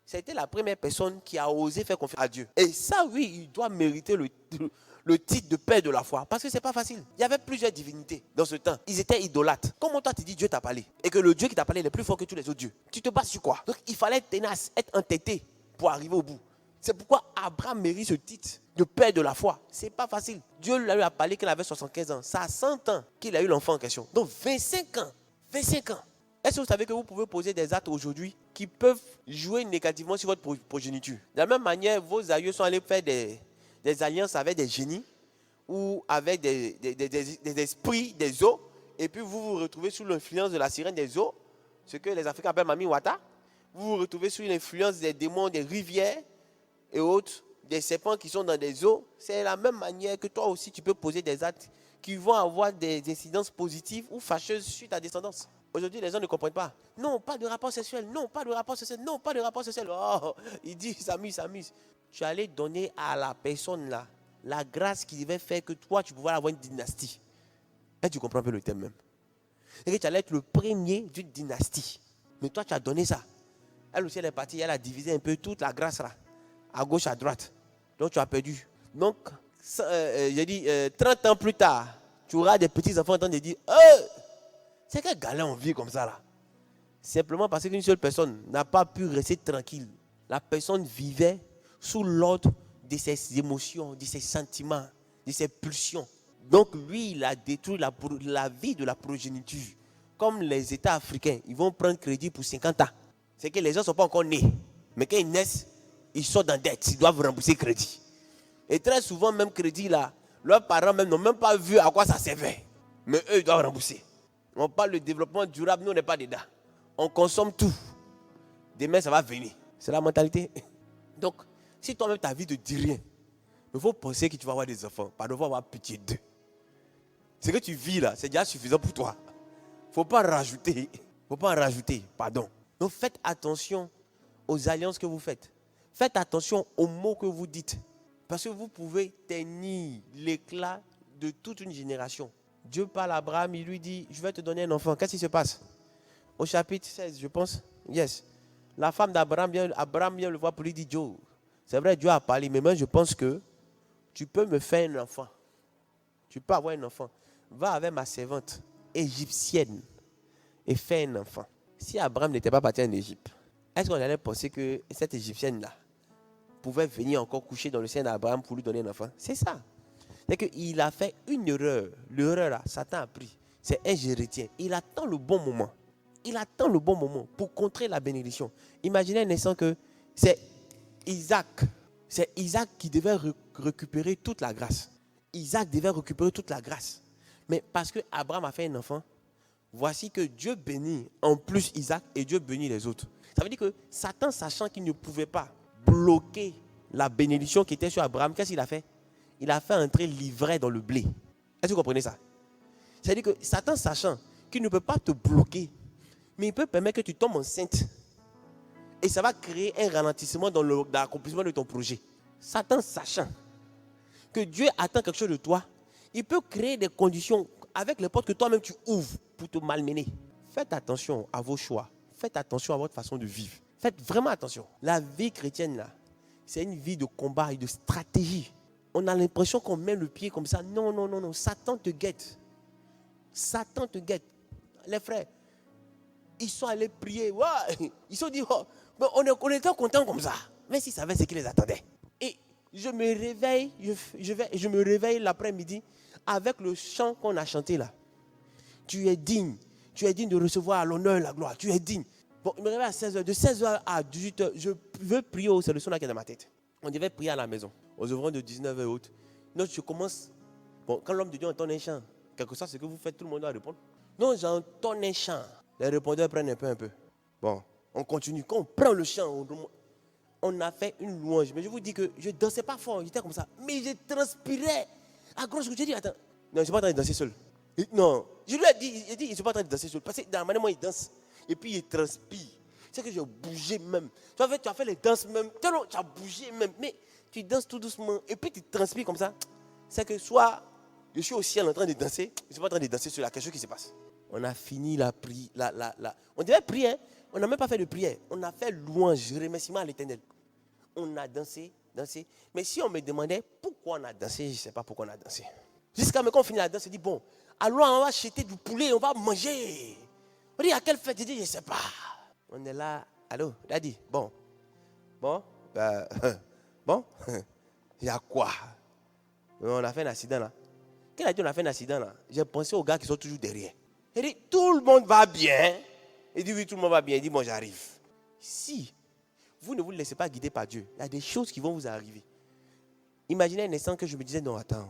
[SPEAKER 7] c'était la première personne qui a osé faire confiance à Dieu. Et ça, oui, il doit mériter le titre de père de la foi. Parce que ce n'est pas facile. Il y avait plusieurs divinités dans ce temps. Ils étaient idolâtres. Comment toi tu dis Dieu t'a parlé? Et que le Dieu qui t'a parlé est plus fort que tous les autres dieux. Tu te bases sur quoi? Donc il fallait être tenace, être entêté pour arriver au bout. C'est pourquoi Abraham mérite ce titre de père de la foi. Ce n'est pas facile. Dieu lui a parlé qu'il avait 75 ans. Ça a 100 ans qu'il a eu l'enfant en question. Donc 25 ans. 25 ans. Est-ce que vous savez que vous pouvez poser des actes aujourd'hui qui peuvent jouer négativement sur votre progéniture? De la même manière, vos aïeux sont allés faire des alliances avec des génies ou avec des esprits des eaux, et puis vous vous retrouvez sous l'influence de la sirène des eaux, ce que les Africains appellent Mami Wata. Vous vous retrouvez sous l'influence des démons des rivières et autres, des serpents qui sont dans des eaux. C'est la même manière que toi aussi tu peux poser des actes qui vont avoir des incidences positives ou fâcheuses sur ta descendance. Aujourd'hui, les gens ne comprennent pas. Non, pas de rapport sexuel. Non, pas de rapport sexuel. Non, pas de rapport sexuel. Oh, il dit, s'amuse. Tu allais donner à la personne là la grâce qui devait faire que toi, tu pouvais avoir une dynastie. Et tu comprends un peu le thème même. Et que tu allais être le premier d'une dynastie. Mais toi, tu as donné ça. Elle aussi, elle est partie, elle a divisé un peu toute la grâce là, à gauche, à droite. Donc, tu as perdu. Donc, j'ai dit, 30 ans plus tard, tu auras des petits-enfants en train de dire, c'est quel galet on vit comme ça là? Simplement parce qu'une seule personne n'a pas pu rester tranquille. La personne vivait sous l'ordre de ses émotions, de ses sentiments, de ses pulsions. Donc lui, il a détruit la vie de la progéniture. Comme les États africains, ils vont prendre crédit pour 50 ans. C'est que les gens ne sont pas encore nés. Mais quand ils naissent, ils sont dans dette. Ils doivent rembourser crédit. Et très souvent, même crédit là, leurs parents même n'ont même pas vu à quoi ça servait. Mais eux, ils doivent rembourser. On parle de développement durable, nous on n'est pas dedans. On consomme tout. Demain, ça va venir. C'est la mentalité. Donc, si toi-même ta vie ne dit rien, il faut penser que tu vas avoir des enfants, pas devoir avoir pitié d'eux. Ce que tu vis là, c'est déjà suffisant pour toi. Il ne faut pas en rajouter. Il ne faut pas en rajouter, pardon. Donc faites attention aux alliances que vous faites. Faites attention aux mots que vous dites. Parce que vous pouvez ternir l'éclat de toute une génération. Dieu parle à Abraham, il lui dit, je vais te donner un enfant. Qu'est-ce qui se passe? Au chapitre 16, je pense. Yes. La femme d'Abraham vient le voir pour lui dire, Joe, c'est vrai, Dieu a parlé, mais moi je pense que tu peux me faire un enfant. Tu peux avoir un enfant. Va avec ma servante égyptienne et fais un enfant. Si Abraham n'était pas parti en Égypte, est-ce qu'on allait penser que cette égyptienne-là pouvait venir encore coucher dans le sein d'Abraham pour lui donner un enfant? C'est ça. C'est qu'il a fait une erreur. L'erreur là, Satan a pris. C'est un gérétien. Il attend le bon moment. Il attend le bon moment pour contrer la bénédiction. Imaginez un instant que c'est Isaac. C'est Isaac qui devait récupérer toute la grâce. Isaac devait récupérer toute la grâce. Mais parce que Abraham a fait un enfant, voici que Dieu bénit en plus Isaac et Dieu bénit les autres. Ça veut dire que Satan, sachant qu'il ne pouvait pas bloquer la bénédiction qui était sur Abraham, qu'est-ce qu'il a fait? Il a fait entrer l'ivraie dans le blé. Est-ce que vous comprenez ça? C'est-à-dire que Satan, sachant qu'il ne peut pas te bloquer, mais il peut permettre que tu tombes enceinte. Et ça va créer un ralentissement dans l'accomplissement de ton projet. Satan, sachant que Dieu attend quelque chose de toi, il peut créer des conditions avec les portes que toi-même tu ouvres pour te malmener. Faites attention à vos choix. Faites attention à votre façon de vivre. Faites vraiment attention. La vie chrétienne, là, c'est une vie de combat et de stratégie. On a l'impression qu'on met le pied comme ça. Non, non, non, non. Satan te guette. Satan te guette. Les frères, ils sont allés prier. Ouais. Ils se sont dit, oh, on était contents comme ça. Mais s'ils savaient ce qui les attendait. Et Je me réveille, je me réveille l'après-midi avec le chant qu'on a chanté là. Tu es digne de recevoir l'honneur, la gloire, tu es digne. Bon, je me réveille à 16h, de 16h à 18h, je veux prier, c'est le son là qui est dans ma tête. On devait prier à la maison, aux œuvrants de 19h et autres. Donc je commence, bon, quand l'homme de Dieu entend un chant, quelque chose, c'est que vous faites, tout le monde doit répondre. Non, j'entends un chant, les répondeurs prennent un peu. Bon, on continue, quand on prend le chant, on a fait une louange. Mais je vous dis que je ne dansais pas fort, j'étais comme ça. Mais je transpirais. À grosse, je dis, attends, non, je ne suis pas en train de danser seul. Non, je lui ai dit, il dit, je ne suis pas en train de danser seul. Parce que dans la manière dont il danse, et puis il transpire. C'est que j'ai bougé même. Tu as fait les danses même, tu as bougé même. Mais tu danses tout doucement, et puis tu transpires comme ça. C'est que soit je suis au ciel en train de danser, je ne suis pas en train de danser sur la quelque chose qui se passe. On a fini la prière. On devait prier, hein? On n'a même pas fait de prière. On a fait louange, remerciement à l'Éternel. On a dansé. Mais si on me demandait pourquoi on a dansé, je ne sais pas pourquoi on a dansé. Jusqu'à quand on finit la danse, on dit bon, allons, on va acheter du poulet, on va manger. On dit à quelle fête? Je dis, je ne sais pas. On est là, allô, daddy, bon, il y a quoi? On a fait un accident là. Quand il a dit on a fait un accident là, j'ai pensé aux gars qui sont toujours derrière. Il dit, tout le monde va bien. Il dit, oui, tout le monde va bien. Il dit, bon, j'arrive. Si vous ne vous laissez pas guider par Dieu, il y a des choses qui vont vous arriver. Imaginez un instant que je me disais, non, attends,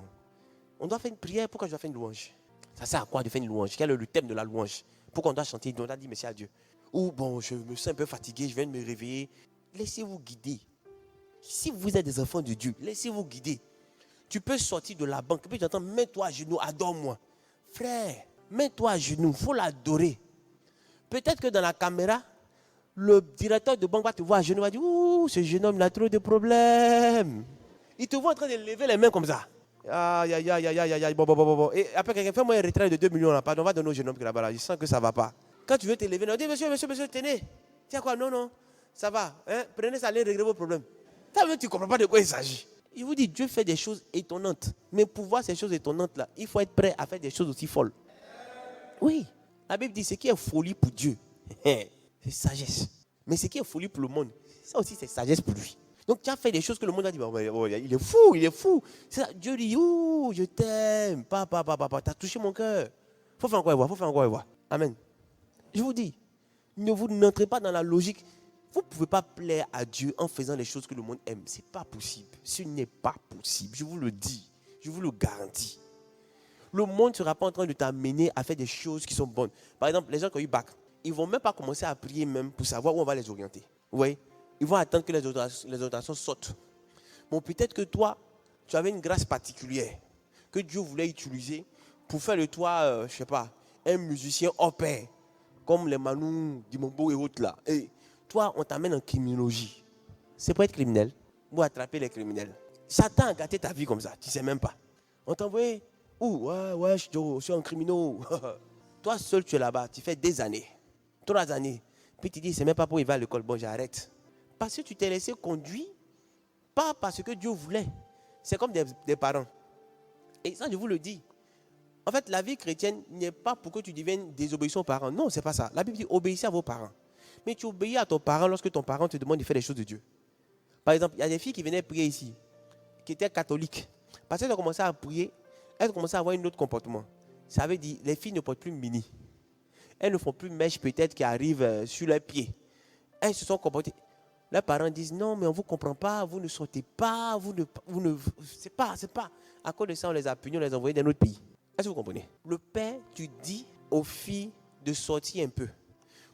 [SPEAKER 7] on doit faire une prière, pourquoi je dois faire une louange? Ça sert à quoi de faire une louange? Quel est le thème de la louange? Pourquoi on doit chanter? On doit dire merci à Dieu. Ou bon, je me sens un peu fatigué, je viens de me réveiller. Laissez-vous guider. Si vous êtes des enfants de Dieu, laissez-vous guider. Tu peux sortir de la banque, puis tu entends, mets-toi à genoux, adore-moi. Frère, mets-toi à genoux, il faut l'adorer. Peut-être que dans la caméra, le directeur de banque va te voir à genoux, va dire, ouh, ce jeune homme il a trop de problèmes. Il te voit en train de lever les mains comme ça. Aïe, bon. Et après, quelqu'un fait moi un retrait de 2 millions là, pardon, on va donner au jeune homme qui est là-bas, je sens que ça ne va pas. Quand tu veux te lever, on dit, monsieur, tenez. Tiens quoi, non, ça va. Hein? Prenez ça, allez régler vos problèmes. Tu ne comprends pas de quoi il s'agit. Je vous dis, Dieu fait des choses étonnantes. Mais pour voir ces choses étonnantes-là, il faut être prêt à faire des choses aussi folles. Oui, la Bible dit, ce qui est folie pour Dieu, c'est sagesse. Mais ce qui est folie pour le monde, ça aussi c'est sagesse pour lui. Donc tu as fait des choses que le monde a dit, il est fou. C'est ça, Dieu dit, ouh, je t'aime, papa, tu as touché mon cœur. Il faut faire encore et voir. Amen. Je vous dis, n'entrez pas dans la logique. Vous ne pouvez pas plaire à Dieu en faisant les choses que le monde aime. Ce n'est pas possible. Ce n'est pas possible. Je vous le dis. Je vous le garantis. Le monde ne sera pas en train de t'amener à faire des choses qui sont bonnes. Par exemple, les gens qui ont eu bac, ils ne vont même pas commencer à prier même pour savoir où on va les orienter. Vous voyez? Ils vont attendre que les orientations sautent. Bon, peut-être que toi, tu avais une grâce particulière que Dieu voulait utiliser pour faire de toi, je ne sais pas, un musicien hors pair, comme les Manu, Dimombo et autres là. Et toi, on t'amène en criminologie. C'est pour être criminel ou attraper les criminels. Satan a gâté ta vie comme ça, tu ne sais même pas. On t'a envoyé, ouais, je suis un criminel. Toi seul, tu es là-bas, tu fais des années, 3 années. Puis tu dis, c'est même pas pour y aller à l'école, bon, j'arrête. Parce que tu t'es laissé conduire, pas parce que Dieu voulait. C'est comme des parents. Et ça, je vous le dis. En fait, la vie chrétienne n'est pas pour que tu deviennes désobéissant aux parents. Non, c'est pas ça. La Bible dit, obéissez à vos parents. Mais tu obéis à ton parent lorsque ton parent te demande de faire les choses de Dieu. Par exemple, il y a des filles qui venaient prier ici, qui étaient catholiques. Parce qu'elles ont commencé à prier, elles ont commencé à avoir un autre comportement. Ça veut dire, les filles ne portent plus mini. Elles ne font plus mèche peut-être qui arrivent sur leurs pieds. Elles se sont comportées. Leurs parents disent, non, mais on ne vous comprend pas, vous ne sortez pas, c'est pas. À cause de ça, on les a punis, on les a envoyés dans notre pays. Est-ce que vous comprenez? Le père, tu dis aux filles de sortir un peu.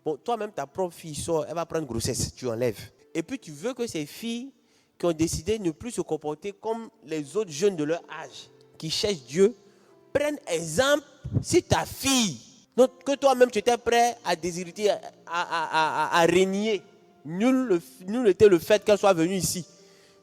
[SPEAKER 7] Bon, toi-même, ta propre fille sort, elle va prendre grossesse, tu enlèves. Et puis, tu veux que ces filles qui ont décidé de ne plus se comporter comme les autres jeunes de leur âge, qui cherchent Dieu, prennent exemple sur ta fille. Donc, que toi-même, tu étais prêt à déshériter, à régner. Nul n'était le fait qu'elle soit venue ici.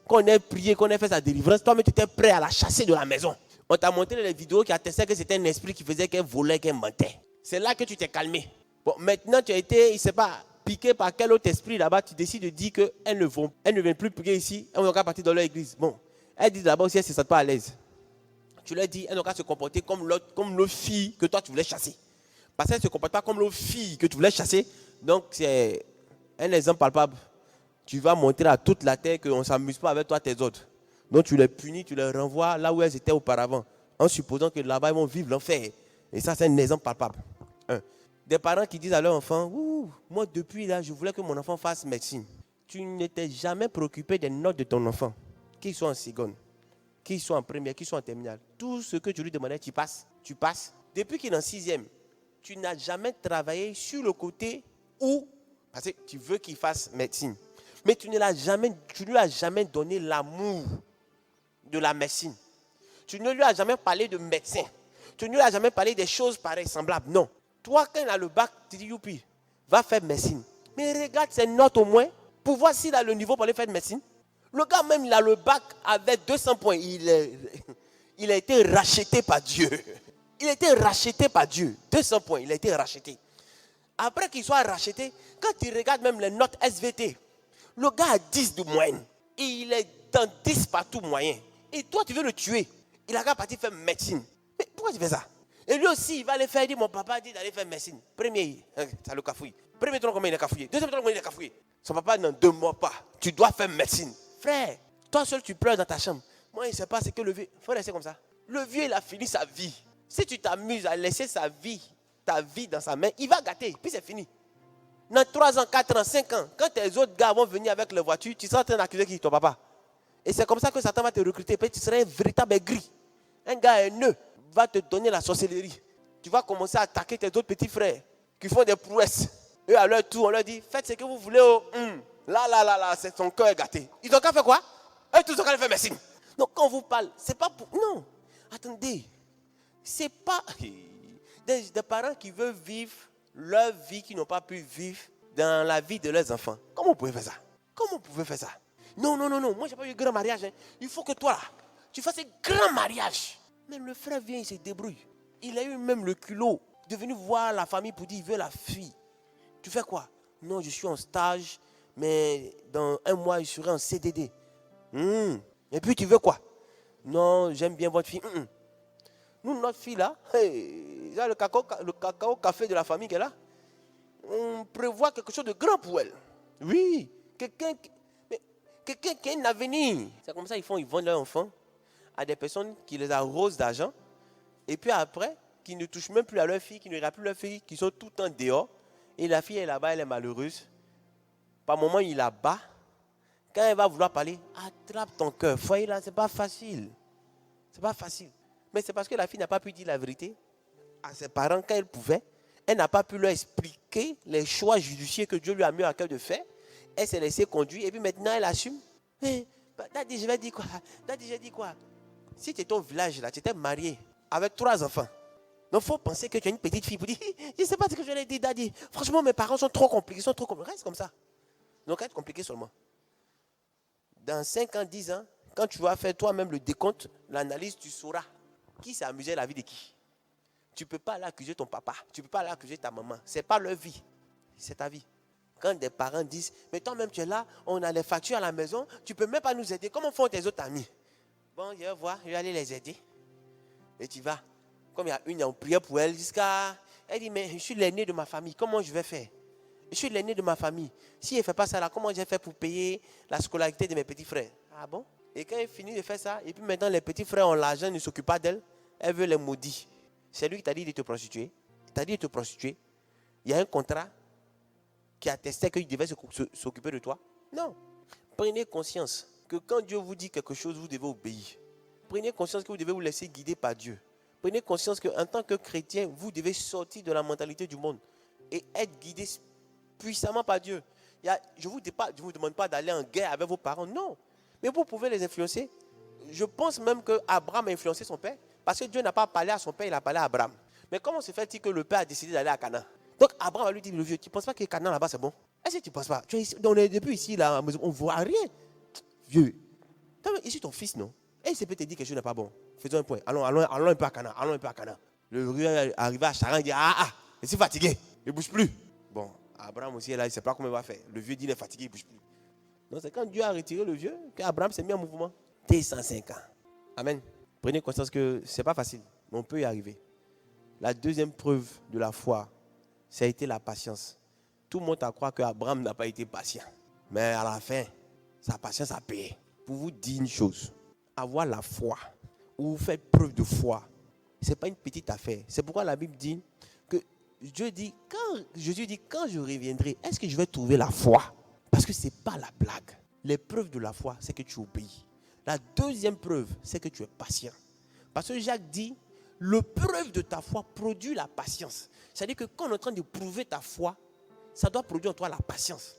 [SPEAKER 7] Qu'on ait prié, qu'on ait fait sa délivrance, toi-même, tu étais prêt à la chasser de la maison. On t'a montré les vidéos qui attestaient que c'était un esprit qui faisait qu'elle volait, qu'elle mentait. C'est là que tu t'es calmé. Bon, maintenant, tu as été, je ne sais pas, piqué par quel autre esprit là-bas, tu décides de dire qu'elles ne viennent plus prier ici, elles n'ont qu'à partir dans leur église. Bon, elles disent là-bas aussi, elles ne se sentent pas à l'aise. Tu leur dis, elles n'ont qu'à se comporter comme l'autre fille que toi, tu voulais chasser. Parce qu'elles ne se comportent pas comme l'autre fille que tu voulais chasser. Donc, c'est un exemple palpable. Tu vas montrer à toute la terre qu'on ne s'amuse pas avec toi, tes autres. Donc tu les punis, tu les renvoies là où elles étaient auparavant, en supposant que là-bas ils vont vivre l'enfer. Et ça, c'est un exemple palpable. Des parents qui disent à leur enfant, moi depuis là, je voulais que mon enfant fasse médecine. Tu n'étais jamais préoccupé des notes de ton enfant, qu'il soit en seconde, qu'il soit en première, qu'il soit en terminale. Tout ce que tu lui demandais, tu passes. Depuis qu'il est en 6e, tu n'as jamais travaillé sur le côté où, parce que tu veux qu'il fasse médecine, mais tu ne lui as jamais donné l'amour de la médecine. Tu ne lui as jamais parlé de médecin. Tu ne lui as jamais parlé des choses pareilles, semblables. Non. Toi, quand il a le bac, tu dis, youpi, va faire médecine. Mais regarde ses notes au moins, pour voir s'il a le niveau pour aller faire médecine. Le gars même, il a le bac avec 200 points. Il a été racheté par Dieu. Il a été racheté par Dieu. 200 points, il a été racheté. Après qu'il soit racheté, quand tu regardes même les notes SVT, le gars a 10 de moyenne. Il est dans 10 partout moyen. Et toi, tu veux le tuer. Il a qu'à partir faire médecine. Mais pourquoi tu fais ça? Et lui aussi, il va aller faire, il dit, mon papa dit d'aller faire médecine. Premier, ça le cafouille. Premier tronc, comment il a cafouillé. Deuxième tronc, comment il a cafouillé. Son papa n'en demeure pas. Tu dois faire médecine. Frère, toi seul, tu pleures dans ta chambre. Moi, il ne sait pas, c'est que le vieux. Il faut rester comme ça. Le vieux, il a fini sa vie. Si tu t'amuses à laisser ta vie dans sa main, il va gâter. Puis c'est fini. Dans 3 ans, 4 ans, 5 ans, quand tes autres gars vont venir avec leur voiture, tu seras en train d'accuser qui? Ton papa. Et c'est comme ça que Satan va te recruter. Puis tu seras un véritable aigri. Un gars haineux va te donner la sorcellerie. Tu vas commencer à attaquer tes autres petits frères qui font des prouesses. Eux, à leur tour, on leur dit, faites ce que vous voulez. Là, c'est son cœur est gâté. Ils ont qu'à faire quoi? Eux, tous ont qu'à faire médecine. Donc, quand on vous parle, c'est pas pour... Non, attendez. C'est pas... Des parents qui veulent vivre leur vie qu'ils n'ont pas pu vivre dans la vie de leurs enfants. Comment vous pouvez faire ça? Comment vous pouvez faire ça? Non. Moi, je n'ai pas eu un grand mariage. Il faut que toi, là, tu fasses un grand mariage. Mais le frère vient, il se débrouille. Il a eu même le culot de venir voir la famille pour dire il veut la fille. Tu fais quoi? Non, je suis en stage, mais dans 1 mois, je serai en CDD. Et puis tu veux quoi? Non, j'aime bien votre fille. Nous, notre fille là, le cacao café de la famille qu'elle a, on prévoit quelque chose de grand pour elle. Oui, quelqu'un qui a un avenir. C'est comme ça ils vendent leurs enfants à des personnes qui les arrosent d'argent. Et puis après, qui ne touchent même plus à leur fille, qui ne regardent plus leur fille, qui sont tout le temps dehors. Et la fille est là-bas, elle est malheureuse. Par moment, il la bat. Quand elle va vouloir parler, attrape ton cœur. Voyez là, c'est pas facile. C'est pas facile. Mais c'est parce que la fille n'a pas pu dire la vérité à ses parents quand elle pouvait. Elle n'a pas pu leur expliquer les choix judiciaires que Dieu lui a mis à cœur de faire. Elle s'est laissée conduire et puis maintenant elle assume. Mais, Daddy, je vais dire quoi? Daddy, j'ai dit quoi? Si tu étais au village là, tu étais marié avec 3 enfants. Donc il faut penser que tu as une petite fille pour dire, je ne sais pas ce que je vais dire, Daddy. Franchement, mes parents sont trop compliqués, Reste comme ça. Donc être compliqué seulement. Dans 5 ans, 10 ans, quand tu vas faire toi-même le décompte, l'analyse, tu sauras qui s'est amusé à la vie de qui. Tu ne peux pas aller accuser ton papa, tu ne peux pas aller accuser ta maman. Ce n'est pas leur vie, c'est ta vie. Quand des parents disent, mais toi-même tu es là, on a les factures à la maison, tu ne peux même pas nous aider. Comment font tes autres amis? Bon, je vais voir, je vais aller les aider. Et tu vas. Comme il y a une, on priait pour elle jusqu'à... Elle dit, mais je suis l'aîné de ma famille, comment je vais faire? Je suis l'aîné de ma famille. Si elle ne fait pas ça là, comment je vais faire pour payer la scolarité de mes petits frères? Ah bon? Et quand elle finit de faire ça, et puis maintenant les petits frères ont l'argent, ne s'occupent pas d'elle, elle veut les maudire. C'est lui qui t'a dit de te prostituer. Il t'a dit de te prostituer. Il y a un contrat qui attestait qu'il devait s'occuper de toi. Non. Prenez conscience que quand Dieu vous dit quelque chose, vous devez obéir. Prenez conscience que vous devez vous laisser guider par Dieu. Prenez conscience qu'en tant que chrétien, vous devez sortir de la mentalité du monde et être guidé puissamment par Dieu. Je ne vous demande pas d'aller en guerre avec vos parents, non. Mais vous pouvez les influencer. Je pense même qu'Abraham a influencé son père parce que Dieu n'a pas parlé à son père, il a parlé à Abraham. Mais comment se fait-il que le père a décidé d'aller à Canaan? Donc Abraham a lui dit, le vieux, tu ne penses pas que Canaan là-bas c'est bon? Est-ce que tu ne penses pas? On est depuis ici, là, on ne voit rien. Vieux, ici ton fils, non? Et il peut te dire que quelque chose n'est pas bon. Faisons un point. Allons un peu à Canaan. Le vieux est arrivé à Charan, il dit, je suis fatigué, il ne bouge plus. Bon, Abraham aussi est là, il ne sait pas comment il va faire. Le vieux dit, il est fatigué, il ne bouge plus. Donc c'est quand Dieu a retiré le vieux qu'Abraham s'est mis en mouvement. Dès 105 ans. Amen. Prenez conscience que ce n'est pas facile, mais on peut y arriver. La deuxième preuve de la foi, ça a été la patience. Tout le monde a croire qu'Abraham n'a pas été patient. Mais à la fin, sa patience a payé. Pour vous dire une chose, avoir la foi, ou faire preuve de foi, ce n'est pas une petite affaire. C'est pourquoi la Bible dit que Jésus dit, quand je reviendrai, est-ce que je vais trouver la foi? Parce que ce n'est pas la blague. Les preuves de la foi, c'est que tu obéis. La deuxième preuve, c'est que tu es patient. Parce que Jacques dit, le preuve de ta foi produit la patience. C'est-à-dire que quand on est en train de prouver ta foi, ça doit produire en toi la patience.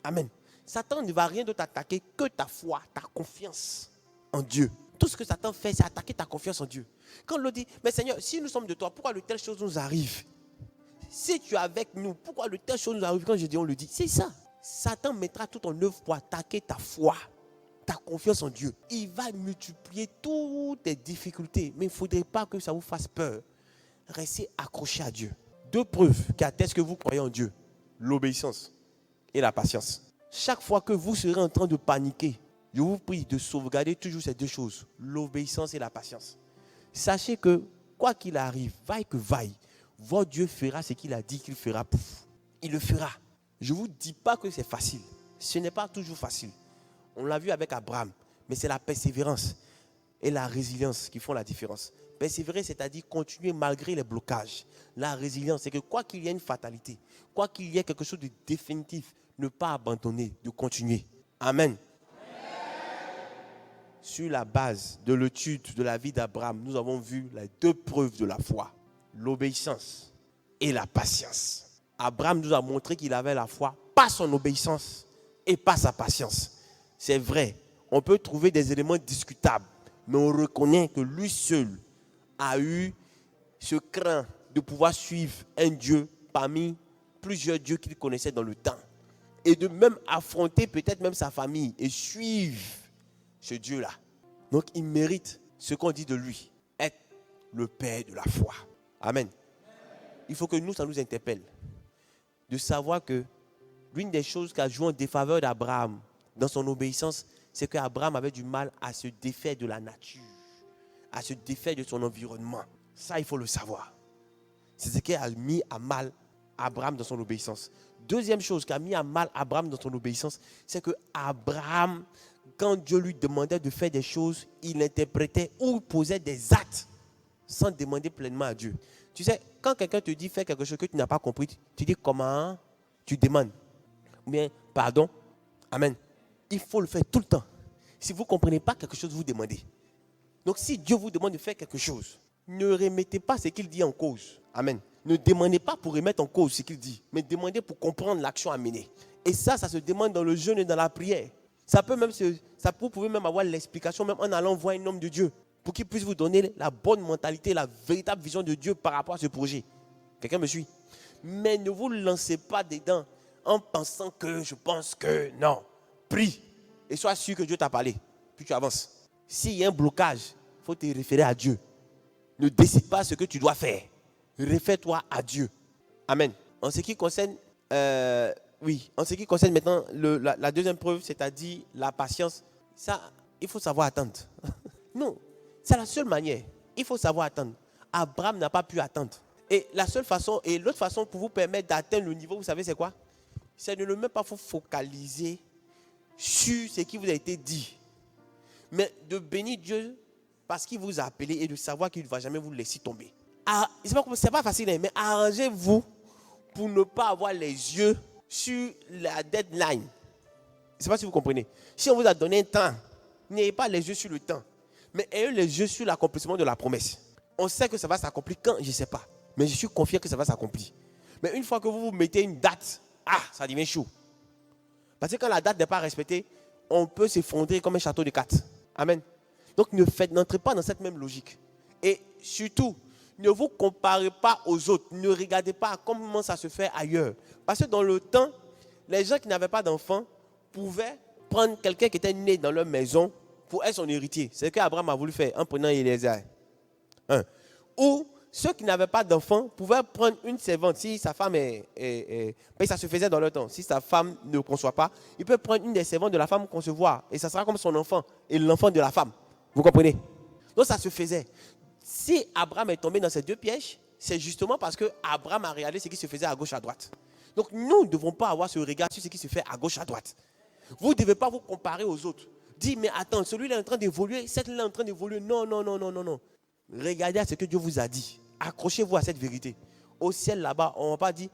[SPEAKER 7] Amen. Satan ne va rien d'autre attaquer que ta foi, ta confiance en Dieu. Tout ce que Satan fait, c'est attaquer ta confiance en Dieu. Quand on le dit, mais Seigneur, si nous sommes de toi, pourquoi de telles choses nous arrivent? Si tu es avec nous, pourquoi de telles choses nous arrivent? Quand je dis, on le dit, c'est ça. Satan mettra tout en œuvre pour attaquer ta foi, ta confiance en Dieu. Il va multiplier toutes tes difficultés. Mais il ne faudrait pas que ça vous fasse peur. Restez accrochés à Dieu. Deux preuves qui attestent que vous croyez en Dieu. L'obéissance et la patience. Chaque fois que vous serez en train de paniquer, je vous prie de sauvegarder toujours ces deux choses. L'obéissance et la patience. Sachez que quoi qu'il arrive, vaille que vaille, votre Dieu fera ce qu'il a dit qu'il fera pour vous. Il le fera. Je ne vous dis pas que c'est facile. Ce n'est pas toujours facile. On l'a vu avec Abraham. Mais c'est la persévérance et la résilience qui font la différence. Persévérer, c'est-à-dire continuer malgré les blocages. La résilience, c'est que quoi qu'il y ait une fatalité, quoi qu'il y ait quelque chose de définitif, ne pas abandonner, de continuer. Amen. Sur la base de l'étude de la vie d'Abraham, nous avons vu les deux preuves de la foi. L'obéissance et la patience. Abraham nous a montré qu'il avait la foi, pas son obéissance et pas sa patience. C'est vrai, on peut trouver des éléments discutables, mais on reconnaît que lui seul a eu ce craint de pouvoir suivre un Dieu parmi plusieurs dieux qu'il connaissait dans le temps. Et de même affronter peut-être même sa famille et suivre ce Dieu-là. Donc il mérite ce qu'on dit de lui, être le père de la foi. Amen. Il faut que nous, ça nous interpelle. De savoir que l'une des choses qui a joué en défaveur d'Abraham dans son obéissance, c'est qu'Abraham avait du mal à se défaire de la nature, à se défaire de son environnement. Ça, il faut le savoir. C'est ce qui a mis à mal Abraham dans son obéissance. Deuxième chose qui a mis à mal Abraham dans son obéissance, c'est que Abraham, quand Dieu lui demandait de faire des choses, il interprétait ou posait des actes sans demander pleinement à Dieu. Tu sais, quand quelqu'un te dit faire quelque chose que tu n'as pas compris, tu dis comment? Tu demandes. Ou bien, pardon. Amen. Il faut le faire tout le temps. Si vous ne comprenez pas quelque chose, vous demandez. Donc si Dieu vous demande de faire quelque chose, ne remettez pas ce qu'il dit en cause. Amen. Ne demandez pas pour remettre en cause ce qu'il dit, mais demandez pour comprendre l'action à mener. Et ça se demande dans le jeûne et dans la prière. Vous pouvez même avoir l'explication même en allant voir un homme de Dieu pour qu'il puisse vous donner la bonne mentalité, la véritable vision de Dieu par rapport à ce projet. Quelqu'un me suit? Mais ne vous lancez pas dedans en pensant que je pense que non. Prie et sois sûr que Dieu t'a parlé. Puis tu avances. S'il y a un blocage, il faut te référer à Dieu. Ne décide pas ce que tu dois faire. Réfère-toi à Dieu. Amen. En ce qui concerne, maintenant la deuxième preuve, c'est-à-dire la patience, ça, il faut savoir attendre. Non, c'est la seule manière. Il faut savoir attendre. Abraham n'a pas pu attendre. Et la seule façon, et l'autre façon pour vous permettre d'atteindre le niveau, vous savez c'est quoi? C'est de ne même pas vous focaliser sur ce qui vous a été dit, mais de bénir Dieu parce qu'il vous a appelé et de savoir qu'il ne va jamais vous laisser tomber. C'est pas facile, mais arrangez-vous pour ne pas avoir les yeux sur la deadline. Je ne sais pas si vous comprenez. Si on vous a donné un temps, n'ayez pas les yeux sur le temps, mais ayez les yeux sur l'accomplissement de la promesse. On sait que ça va s'accomplir quand, je ne sais pas, mais je suis confiant que ça va s'accomplir. Mais une fois que vous vous mettez une date, ça devient chaud. Parce que quand la date n'est pas respectée, on peut s'effondrer comme un château de cartes. Amen. Donc n'entrez pas dans cette même logique. Et surtout, ne vous comparez pas aux autres. Ne regardez pas comment ça se fait ailleurs. Parce que dans le temps, les gens qui n'avaient pas d'enfants pouvaient prendre quelqu'un qui était né dans leur maison pour être son héritier. C'est ce qu'Abraham a voulu faire en prenant Eliezer. Ou ceux qui n'avaient pas d'enfants pouvaient prendre une servante. Si sa femme ça se faisait dans leur temps. Si sa femme ne conçoit pas, il peut prendre une des servantes de la femme concevoir. Et ça sera comme son enfant et l'enfant de la femme. Vous comprenez? Donc ça se faisait. Si Abraham est tombé dans ces deux pièges, c'est justement parce que Abraham a regardé ce qui se faisait à gauche, à droite. Donc nous ne devons pas avoir ce regard sur ce qui se fait à gauche, à droite. Vous ne devez pas vous comparer aux autres. Dis, mais attends, celui-là est en train d'évoluer, cette-là est en train d'évoluer. Non, non, non, non, non, non. Regardez à ce que Dieu vous a dit. Accrochez-vous à cette vérité. Au ciel là-bas, on ne va pas dire,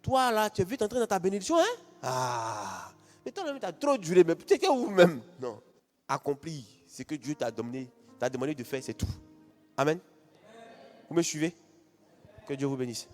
[SPEAKER 7] toi là, tu es vite entré dans ta bénédiction, hein? Ah, mais toi là, tu as trop duré, mais peut-être que vous-même. Non. Accomplis ce que Dieu t'a demandé de faire, c'est tout. Amen. Vous me suivez? Que Dieu vous bénisse.